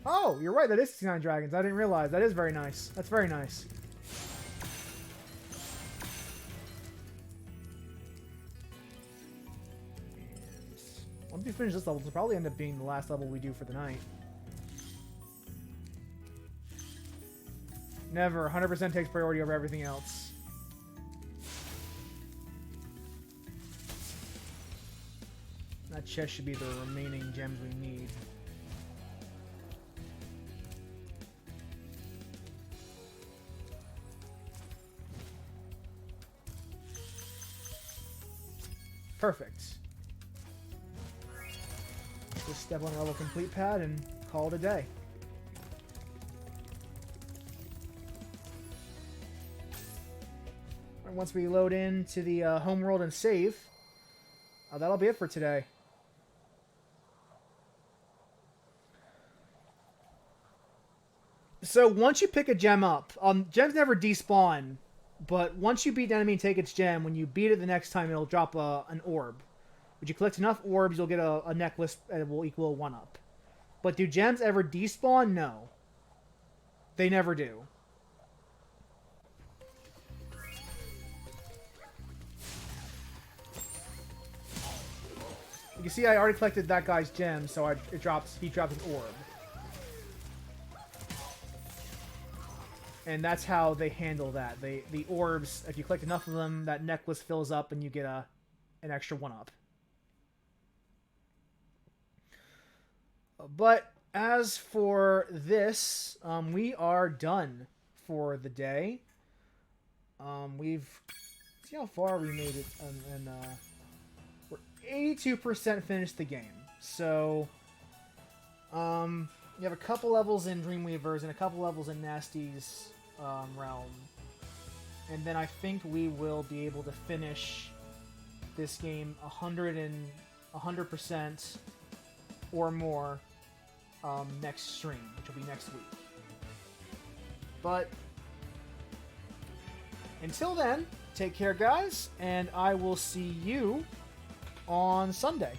Oh, you're right. That is 69 dragons. I didn't realize. That is very nice. That's very nice. And once we finish this level, it'll probably end up being the last level we do for the night. Never. 100% takes priority over everything else. That chest should be the remaining gems we need. Perfect. Just step on level complete pad and call it a day. And once we load into the home world and save, that'll be it for today. So once you pick a gem up, gems never despawn, but once you beat the enemy and take its gem, when you beat it the next time, it'll drop an orb. When you collect enough orbs, you'll get a necklace that will equal a 1-up. But do gems ever despawn? No. They never do. You can see I already collected that guy's gem, so he drops an orb. And that's how they handle that. The orbs, if you collect enough of them, that necklace fills up and you get an extra 1-up. But as for this, we are done for the day. See how far we made it, and we're 82% finished the game. So, you have a couple levels in Dreamweaver's and a couple levels in Nasty's realm. And then I think we will be able to finish this game 100% or more next stream, which will be next week. But Until then, take care, guys, and I will see you on Sunday.